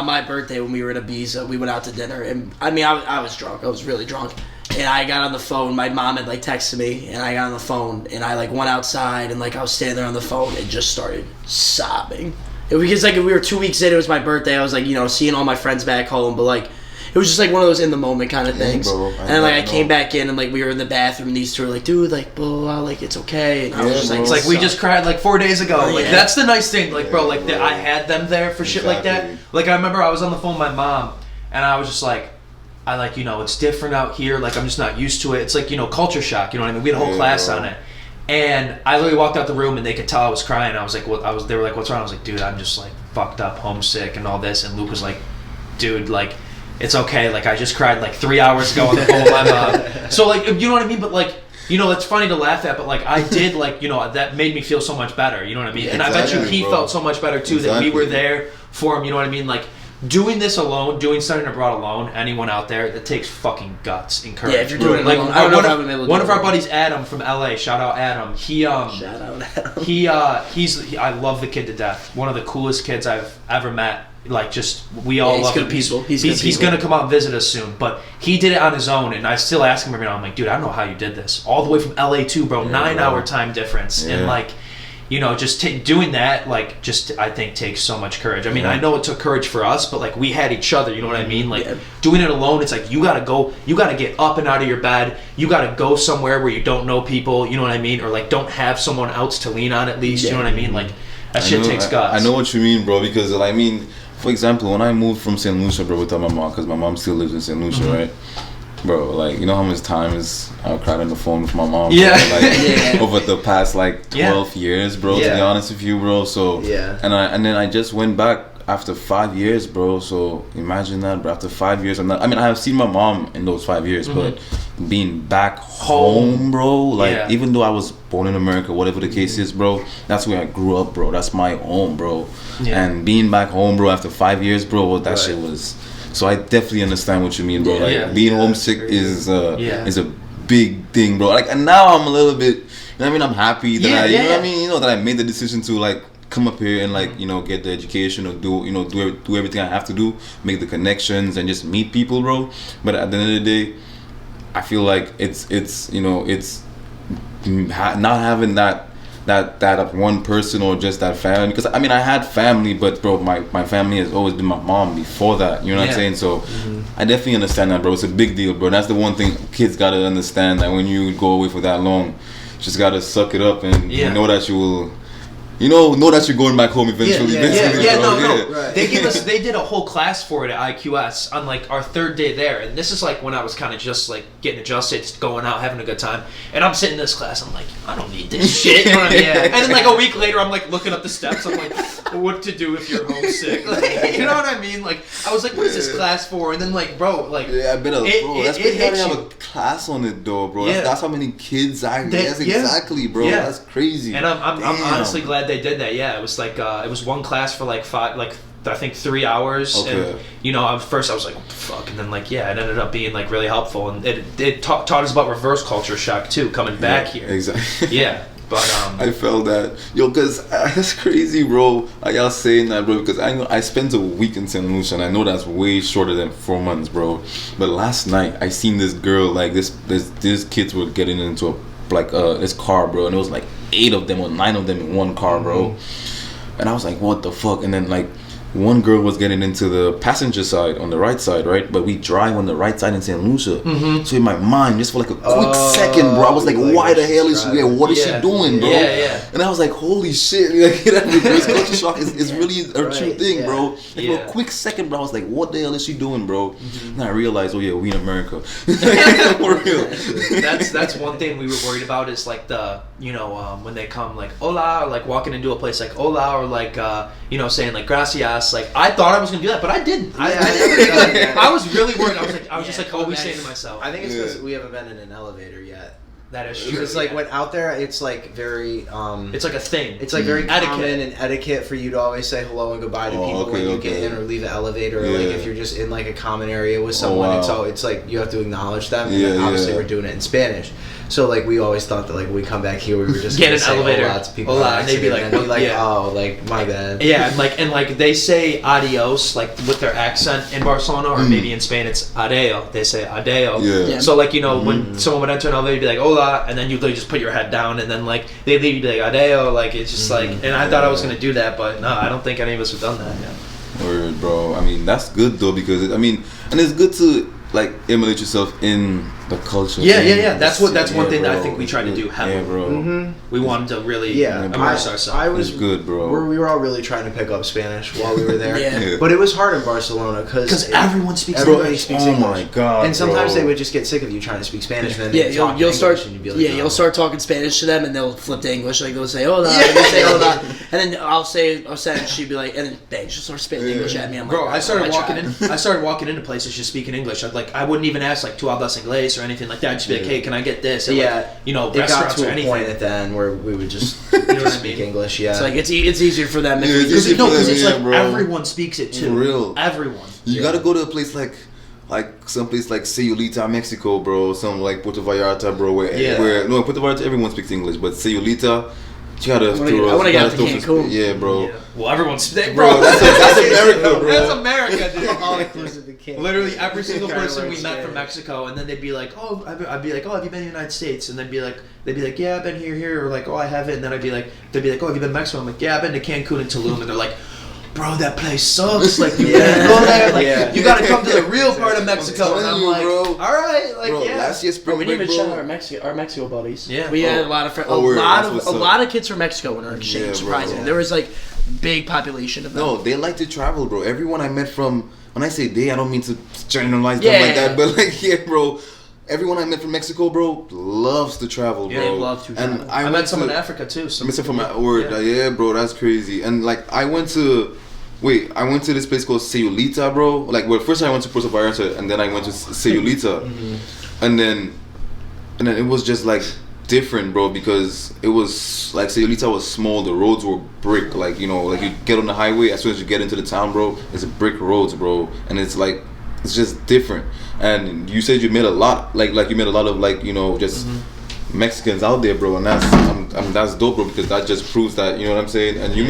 my birthday when we were in Ibiza. We went out to dinner, and I mean, I was drunk. I was really drunk, and I got on the phone. My mom had like texted me, and I got on the phone, and I like went outside, and like I was standing there on the phone, and just started sobbing. Because like we were 2 weeks in, it was my birthday. I was like, you know, seeing all my friends back home, but like. It was just like one of those in the moment kind of things. Bro, and like I came back in and like we were in the bathroom and these two were like, dude, like blah, blah, like it's okay. And I was just like, It's like we just cried like 4 days ago. Like Yeah. that's the nice thing, like bro, like bro. I had them there for shit like that. Exactly. Like I remember I was on the phone with my mom, and I was just like, I like, you know, it's different out here. Like I'm just not used to it. It's like, you know, culture shock. You know what I mean? We had a whole class bro. on it, and I literally walked out the room and they could tell I was crying. I was like, what? They were like, what's wrong? I was like, dude, I'm just like fucked up, homesick, and all this. And Luke was like, dude, like. It's okay, like I just cried like 3 hours ago on the phone with my mom. So like, you know what I mean? But like, you know, it's funny to laugh at, but like I did like, you know, that made me feel so much better, you know what I mean? Yeah, and I bet you exactly, he bro. felt so much better too that we were Exactly. there for him, you know what I mean? Like doing this alone, doing studying abroad alone, anyone out there, that takes fucking guts and courage. Yeah, if you're doing it like alone, I don't know if I would be able to one do of it our alone. buddies, Adam from LA, shout out Adam. shout out Adam. I love the kid to death. One of the coolest kids I've ever met. Like just we all he's love good him. people. He's He's gonna come out and visit us soon. But he did it on his own, and I still ask him every now. I'm like, dude, I don't know how you did this. All the way from LA too, bro. 9 hour time difference, and like you know, just doing that, like, just, I think, takes so much courage. I mean, I know it took courage for us, but, like, we had each other, you know what I mean? Like, doing it alone, it's like, you gotta get up and out of your bed, you gotta go somewhere where you don't know people, you know what I mean? Or, like, don't have someone else to lean on at least, you know what I mean? Like, that shit takes guts. I know what you mean, bro, because, I mean, for example, when I moved from St. Lucia, bro, without my mom, because my mom still lives in St. Lucia, right? Bro, like, you know how much times I cried on the phone with my mom? Yeah. Bro? Like, over the past, like, 12 years, bro, to be honest with you, bro. So, and then I just went back after 5 years, bro. So, imagine that, bro. After 5 years, I have seen my mom in those 5 years, but being back home, bro, like, even though I was born in America, whatever the case is, bro, that's where I grew up, bro. That's my home, bro. And being back home, bro, after 5 years, bro, that shit was... So I definitely understand what you mean, bro. Like, being homesick is a big thing, bro. Like, and now I'm a little bit, you know what I mean? I'm happy that you know what I mean? You know, that I made the decision to, like, come up here and, like, you know, get the education or do everything I have to do, make the connections and just meet people, bro. But at the end of the day, I feel like it's you know, it's not having that one person or just that family, because I mean I had family, but bro, my family has always been my mom before that, you know what I'm saying? So I definitely understand that, bro. It's a big deal, bro. That's the one thing kids gotta understand, that when you go away for that long, you just gotta suck it up and you know that you will, you know that you're going back home eventually. Right. They did a whole class for it at IQS on, like, our third day there, and this is, like, when I was kind of just, like, getting adjusted, just going out, having a good time, and I'm sitting in this class, I'm like, I don't need this shit, you know what I mean? And then, like, a week later, I'm, like, looking up the steps, I'm like, what to do if you're homesick, like, you know what I mean? Like, I was like, what is this class for? And then, like, bro, like, I've been that's pretty hard to have a class on it, though, bro. That's how many kids that's exactly, bro. That's crazy. And I'm honestly glad they did that. It was like it was one class for like I think 3 hours, and you know, at first I was like, what the fuck, and then, like, it ended up being, like, really helpful, and it taught us about reverse culture shock too, coming back here. Exactly. But I felt that, yo, because that's crazy, bro. Y'all saying that, bro, because I spent a week in St. Lucia, and I know that's way shorter than 4 months, bro. But last night I seen this girl, like, these kids were getting into this car, bro, and it was like 8 of them or 9 of them in one car, bro. And I was like, what the fuck? And then, like, one girl was getting into the passenger side on the right side, right? But we drive on the right side in St. Lucia. So in my mind, just for like a quick second, bro, I was like, why the hell is she here? What is she doing, bro? And I was like, holy shit. Like, that reverse culture shock is really a true thing, bro. Like, for a quick second, bro, I was like, what the hell is she doing, bro? And I realized, oh yeah, we in America. For real. That's one thing we were worried about, is, like, the, you know, when they come, like, hola, or, like, walking into a place like hola, or, like, you know, saying, like, gracias. Like, I thought I was gonna do that, but I didn't. I was really worried. I was just like always saying to myself. I think it's because we haven't been in an elevator yet. That is true. Because, like, when out there, it's like very it's like a thing. It's like very common and etiquette for you to always say hello and goodbye to people when you get in or leave the elevator, or like if you're just in, like, a common area with someone. And so it's like you have to acknowledge them. And then obviously we're doing it in Spanish. So, like, we always thought that, like, when we come back here, we were just get an elevator, hola to people, and they'd be like, oh, like, my bad. Yeah, and like they say adios, like, with their accent in Barcelona, or maybe in Spain it's adeo. They say adeo. So, like, you know, when someone would enter an elevator, you'd be like hola, and then you'd just put your head down, and then, like, they'd leave, you'd be like adeo. Like, it's just like, and I thought I was gonna do that, but no, I don't think any of us have done that yet. Word, bro. I mean, that's good though, because and it's good to, like, emulate yourself in the culture. That's one thing that I think we try to do heavily. Bro. We wanted to really immerse ourselves. I was good, bro. We were all really trying to pick up Spanish while we were there. But it was hard in Barcelona because everyone speaks English. Oh my god! And sometimes they would just get sick of you trying to speak Spanish. And then you'll start. And you'd be like, you'll start talking Spanish to them, and they'll flip to English. Like, they'll say hola, and they say hola, and then I'll say, and she'd be like, and then bang, she'll start spitting English at me. I'm like, bro, I started walking into places just speaking English. I wouldn't even ask, like, tu hablas inglés or anything like that. I'd just be like, hey, can I get this? And, like, you know, it got to a point at the end where we would just speak English. It's like it's easier for them. Because it's like everyone speaks it too. For real. Everyone. You gotta go to a place like someplace like Sayulita, Mexico, bro. Something like Puerto Vallarta, bro. Where Puerto Vallarta, everyone speaks English, but Sayulita, You gotta I want to get out to Cancun. Yeah, bro. Yeah. Well, everyone's Bro, that's America, bro. That's America, dude. All inclusive in Cancun. Literally every single person we met from Mexico, and then they'd be like, "Oh," I'd be like, "Oh, have you been to the United States?" And they'd be like, "Yeah, I've been here," or like, "Oh, I haven't." And then they'd be like, "Oh, have you been to Mexico?" I'm like, "Yeah, I've been to Cancun and Tulum," and they're like, "Bro, that place sucks. Like, you can't go there. Like, you gotta come to the real part of Mexico." And I'm like, bro. "All right, like, Bro, yeah." last year spring We didn't break, even bro. shout out our Mexico buddies. Yeah. We had a lot of that's what's a up. lot of kids from Mexico in our exchange. Yeah, bro. Surprisingly, there was like big population of them. No, they like to travel, bro. Everyone I met from, when I say they, I don't mean to generalize Yeah. them like that, but like, yeah, bro. Everyone I met from Mexico, bro, loves to travel, bro. Yeah, they love to travel. And I met some in Africa too. So. I met some from my word. Yeah, bro, that's crazy. And like, I went to this place called Sayulita, bro. Like, well, first I went to Puerto Vallarta, and then I went to Sayulita, and then it was just like different, bro, because it was like Sayulita was small. The roads were brick, like, you know, like you get on the highway, as soon as you get into the town, bro, it's brick roads, bro, and it's like it's just different. And you said you met a lot, like you met a lot of, like, you know, just Mexicans out there, bro, and that's dope, bro, because that just proves that, you know what I'm saying. And you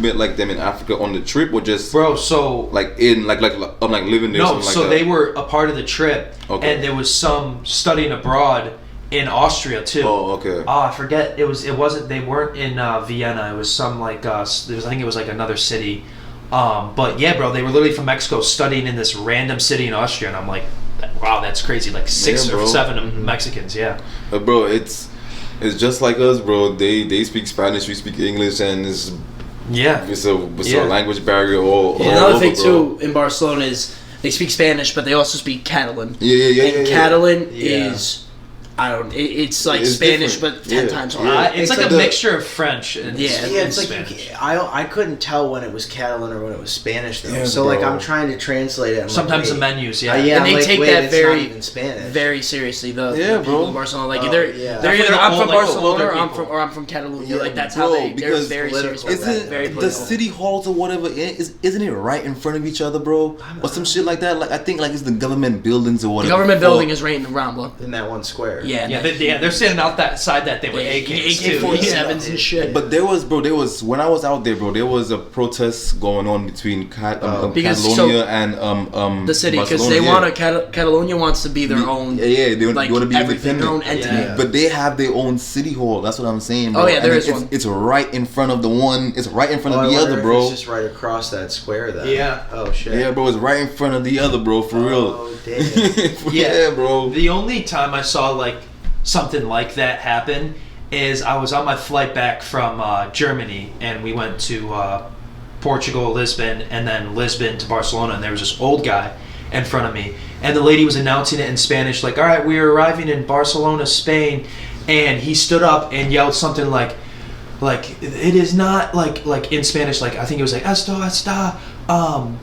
met like them in Africa on the trip, or just, Bro, so like in like living there. no, Like so that? they were a part of the trip, Okay. and there was some studying abroad in Austria too. Oh, okay. Oh, I forget. It wasn't. They weren't in Vienna. It was some like. I think it was like another city. But yeah, bro, they were literally from Mexico studying in this random city in Austria, and I'm like, wow, that's crazy. Like 6 Yeah, or bro. 7 Mexicans. Yeah. But bro, it's just like us, bro. They speak Spanish, we speak English, and it's Yeah. a language barrier all Another over, thing bro. too in Barcelona is they speak Spanish, but they also speak Catalan. Yeah. And Catalan Yeah. is, it's like It's Spanish, different. but 10 Yeah. times Yeah. harder. It's like a mixture of French and Yeah. Yeah, it's like Spanish. I couldn't tell when it was Catalan or when it was Spanish though. Yeah, so like bro. I'm trying to translate it. I'm Sometimes like, the wait. menus, yeah. Yeah, And they I'm like, take wait, that it's very- not even Spanish. Very seriously, the Yeah, people bro. in Barcelona, like Oh, they're yeah. they're either Definitely I'm the from old, like, Barcelona older or I'm people. from Catalonia. Yeah, Like that's bro, how they're because very serious. political, About that. Very the political. city halls or whatever, isn't it right in front of each other, bro? Or some shit like that. Like, I think like it's the government buildings or The whatever. government building is right in the Rambla. in that one square. Yeah, They're standing outside that thing with AKs too. AK-47s and shit. But there was when I was out there, bro, there was a protest going on between Because, Catalonia and the city, because Barcelona, they yeah. want to Catalonia wants to be their own. Yeah, they like want to be everything, independent. their own entity. Yeah. But they have their own city hall. That's what I'm saying, bro. Oh, yeah, there And is it's, one. It's right in front of the one. It's right in front I of the wonder other, if bro. It's just right across that square then. Yeah. Oh shit. Yeah, bro. It's right in front of the other, bro. For real. Oh damn. Yeah, bro. The only time I saw like something like that happen is I was on my flight back from Germany, and we went to Portugal, Lisbon, and then Lisbon to Barcelona, and there was this old guy in front of me, and the lady was announcing it in Spanish, like, all right, we are arriving in Barcelona, Spain, and he stood up and yelled something like it is not like in Spanish, like I think it was like esto está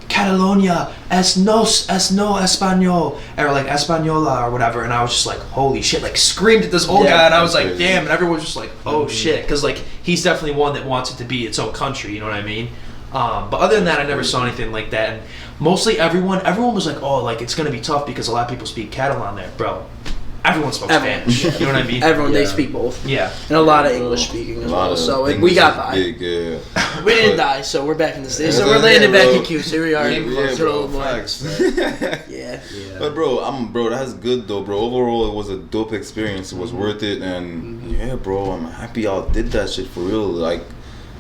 Catalonia es no español, or like española or whatever, and I was just like, holy shit, like screamed at this old Yeah, guy, and I was like, crazy. damn, and everyone was just like, oh shit, because like he's definitely one that wants it to be its own country, you know what I mean? But other than that, I never saw anything like that, and mostly everyone was like, oh, like it's gonna be tough because a lot of people speak Catalan there, bro. Everyone spoke Everyone. Spanish, you know what I mean? Everyone, they Yeah. speak both. Yeah. And a lot of English speaking as well. So we got by. Big, yeah. We didn't die, so we're back in the States. Yeah, So we're landing bro. back in Q. So here we are. Yeah, Close to bro. Old Boy. Facts. Yeah. Yeah. But bro, that's good though, bro. Overall, it was a dope experience. It was worth it, and yeah, bro, I'm happy y'all did that shit for real. Like,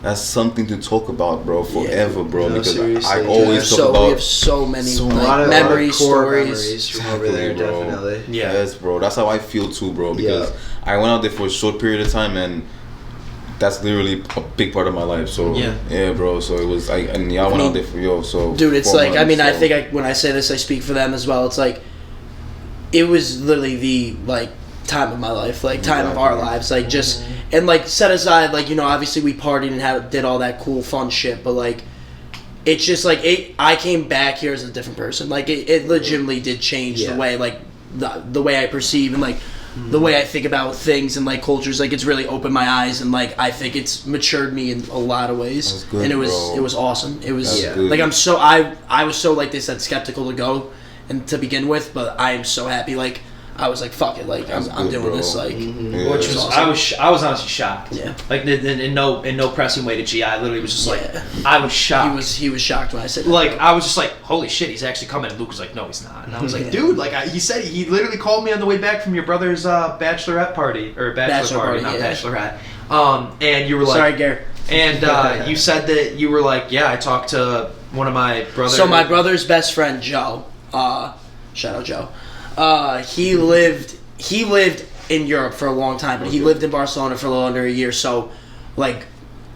that's something to talk about, bro, forever, bro. No, because seriously, I dude. always talk So we about have so many so A like, lot of memories, core stories. memories from over there, Exactly, bro. definitely. Yeah. Yes, bro. That's how I feel too, bro. Because Yeah. I went out there for a short period of time, and that's literally a big part of my life. So Yeah. bro. So it was and y'all went out there for so. Dude, it's 4 like, I months, mean, I so- think when I say this, I speak for them as well. It's like, it was literally the, like, time of my life, like, time of our lives. Like, just, and, like, set aside, like, you know, obviously we partied and did all that cool, fun shit, but, like, it's just, like, I came back here as a different person. Like, it legitimately did change the way, like, the way I perceive and, like, the way I think about things and, like, cultures. Like, it's really opened my eyes, and, like, I think it's matured me in a lot of ways. That's good, and it was bro. awesome. It was That's good. like, I was so, like they said, skeptical to go and to begin with, but I am so happy. Like, I was like, fuck it, like I'm doing this, like, which was awesome. I was honestly shocked. Yeah. Like in no pressing way to G. I literally was just like, I was shocked. He was shocked when I said like that. I was just like, holy shit, he's actually coming. And Luke was like, no, he's not. And I was like, dude, like he said, he literally called me on the way back from your brother's bachelorette party or bachelor party, not bachelorette. And you were like, sorry, Gary. And you said that you were like, yeah, I talked to one of my brothers. So my brother's best friend Joe, shout out Joe. He lived in Europe for a long time, but he lived in Barcelona for a little under a year. So, like,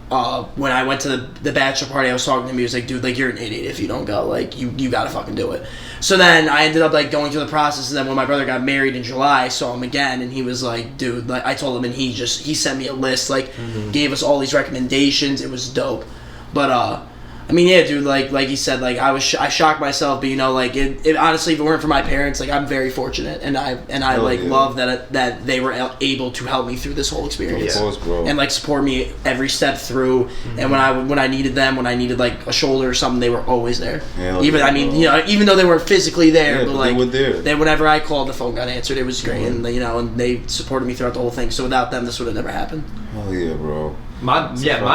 when I went to the bachelor party, I was talking to him. He was like, "Dude, like, you're an idiot if you don't go. Like, you gotta fucking do it." So then I ended up like going through the process, and then when my brother got married in July, I saw him again, and he was like, "Dude," like I told him, and he sent me a list, like, gave us all these recommendations. It was dope, but I mean, yeah, dude, like he said, like I shocked myself, but you know, like it honestly, if it weren't for my parents, like I'm very fortunate, and I love that they were able to help me through this whole experience, of course, bro. and like support me every step through. And when I needed them, when I needed like a shoulder or something, they were always there. I mean, you know, even though they weren't physically there, but like they were there. They whenever I called, the phone got answered. It was great, and you know, and they supported me throughout the whole thing. So without them, this would have never happened. Hell yeah, bro. My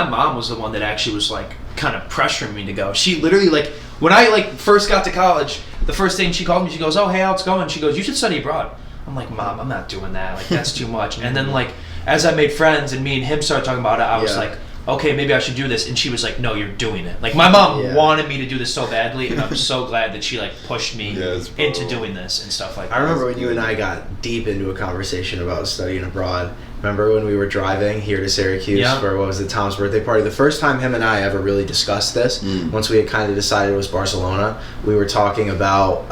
mom was the one that actually was like kind of pressuring me to go. She literally, like, when I like first got to college, the first thing she called me, she goes, "Oh, hey, how's it going?" She goes, "You should study abroad." I'm like, "Mom, I'm not doing that. Like, that's too much." And then like as I made friends and me and him started talking about it, I was like, okay, maybe I should do this. And she was like, "No, you're doing it." Like, my mom wanted me to do this so badly, and I'm so glad that she like pushed me into doing this and stuff like that. I remember when you and I got deep into a conversation about studying abroad. Remember when we were driving here to Syracuse for, what was it, Tom's birthday party? The first time him and I ever really discussed this, once we had kind of decided it was Barcelona, we were talking about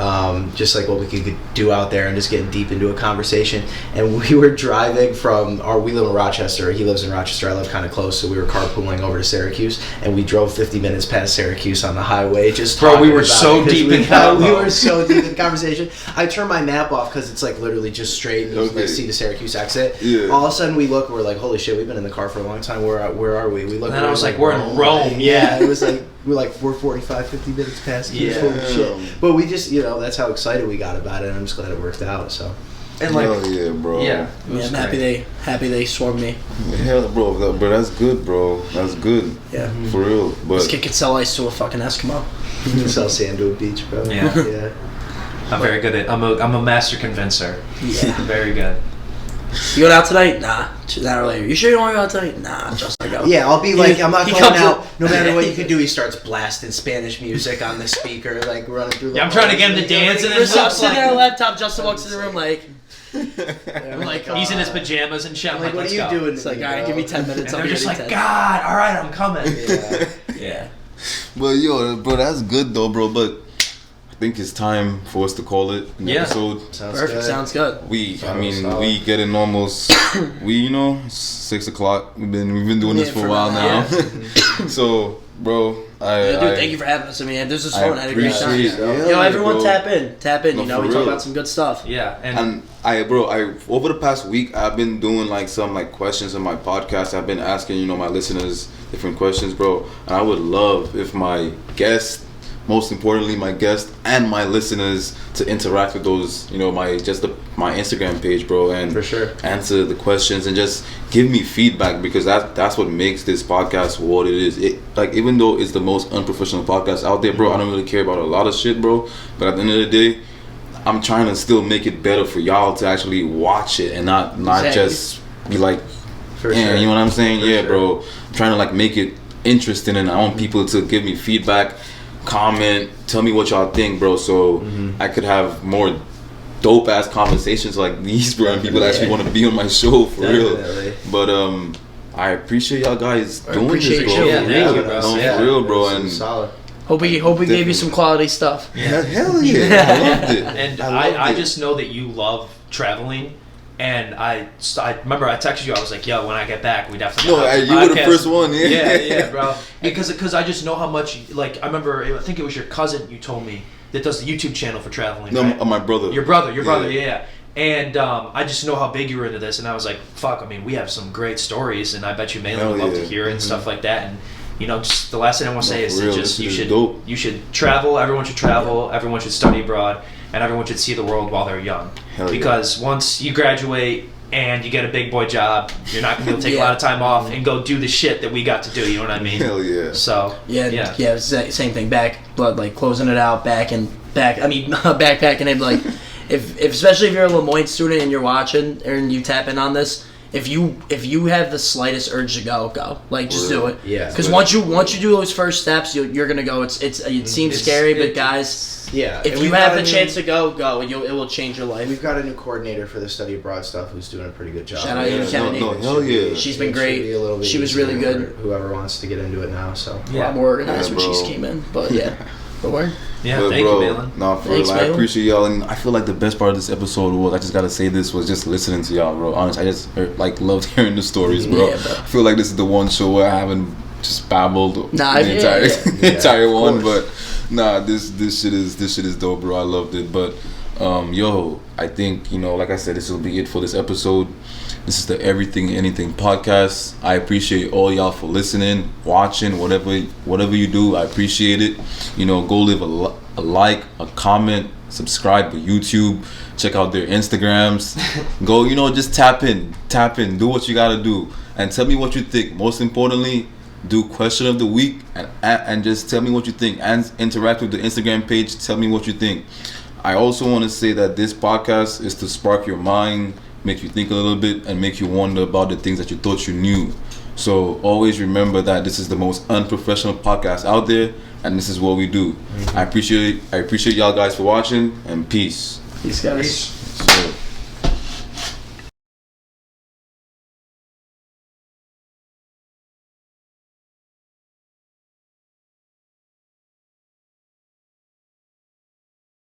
just like what we could do out there and just getting deep into a conversation. And we were driving we live in Rochester, he lives in Rochester, I live kind of close, so we were carpooling over to Syracuse, and we drove 50 minutes past Syracuse on the highway, just talking we were so deep in we were so deep in conversation. I turned my map off because it's like literally just straight, and you can like see the Syracuse exit. All of a sudden we look, we're like, holy shit, we've been in the car for a long time, where are we? We look, and I was like, we're in Rome. Yeah, it was like, we're 45, 50 minutes past. Holy shit. But we just, you know, that's how excited we got about it, and I'm just glad it worked out, so. And like, hell yeah, bro. Yeah, I'm happy they swarmed me. Hell, bro, that's good, bro. That's good. Yeah, for real. But this kid could sell ice to a fucking Eskimo. Sell sand to a beach, bro. Yeah. I'm very good at. I'm a master convincer. Yeah, very good. You going out tonight? Nah. 2 hours later. You sure you don't want to go out tonight? Nah, just I go. Yeah, I'll be like, I'm not going out. No matter what you can do, he starts blasting Spanish music on the speaker, like running through the I'm trying to get him to dance, and then I'm sitting there on a laptop. Justin walks in the room like, he's in his pajamas and shit. I'm like, what are you doing? It's like, all right, give me 10 minutes. And they're just like, 10. God, all right, I'm coming. Yeah. But yo, bro, that's good though, bro. But I think it's time for us to call it an episode. Perfect. Sounds good. We getting almost 6 o'clock. We've been doing this for a while now. So, bro, dude, thank you for having us. I mean, this is fun. I had a great time. Yo, everyone, tap in. No, you know, we talk about some good stuff. Yeah, and I over the past week, I've been doing like some like questions in my podcast. I've been asking my listeners different questions, bro. And I would love if my guest, most importantly, my guest and my listeners, to interact with those, my Instagram page, bro, and for sure answer the questions and just give me feedback, because that's what makes this podcast what it is. Even though it's the most unprofessional podcast out there, bro, I don't really care about a lot of shit, bro. But at the end of the day, I'm trying to still make it better for y'all to actually watch it and not just be like, sure. You know what I'm saying? For sure. Bro. I'm trying to like make it interesting, and I want people to give me feedback, comment, tell me what y'all think, bro, so I could have more dope ass conversations like these, bro, and people actually want to be on my show for real. But I appreciate y'all guys doing this, bro. Yeah, thank you, bro. For real, bro, and solid. Hope we gave you some quality stuff. Yeah, hell yeah, I loved it. And I just know that you love traveling. And I remember I texted you. I was like, "Yo, when I get back, we definitely." No, you were the first one. Yeah, bro. Because I just know how much. Like, I remember, I think it was your cousin you told me that does the YouTube channel for traveling. No, right? My brother. Your brother, yeah. And I just know how big you were into this, and I was like, "Fuck!" I mean, we have some great stories, and I bet you mainly would love to hear it and stuff like that. And just the last thing I want to say is that you should travel. Everyone should travel. Everyone should study abroad. and everyone should see the world while they're young. Hell because once you graduate and you get a big boy job, you're not gonna be able to take a lot of time off and go do the shit that we got to do. You know what I mean? Hell yeah. So same thing. Like closing it out, backpacking it. Like, if especially if you're a Lemoyne student and you're watching and you tap in on this, if you have the slightest urge to go. Like, just do it. Yeah. Because once you do those first steps, you're gonna go. It seems scary, but guys. Yeah, if you have the chance to go, it will change your life. We've got a new coordinator for the study abroad stuff who's doing a pretty good job. Shout out to Kennedy. Hell yeah. She's been great. She was really good. Whoever wants to get into it now, so a lot more organized when she came in, but yeah. But word. Yeah, but thank you, Malin. No, for real, I appreciate y'all, and I feel like the best part of this episode was, I just gotta say this, was just listening to y'all, bro. Honestly, I just loved hearing the stories, bro. Yeah, I feel like this is the one show where I haven't just babbled the entire one, but this shit is dope, bro. I loved it, but I think, like I said, this will be it for this episode. This is the Everything Anything podcast. I appreciate all y'all for listening, watching, whatever you do. I appreciate it. Go leave a like, a comment, subscribe to YouTube, check out their Instagrams. Go, just tap in, do what you gotta do, and tell me what you think. Most importantly, do question of the week and just tell me what you think, and interact with the Instagram page. Tell me what you think. I also want to say that this podcast is to spark your mind, make you think a little bit, and make you wonder about the things that you thought you knew. So always remember that this is the most unprofessional podcast out there, and this is what we do. I appreciate y'all guys for watching, and peace. Peace, guys. Peace.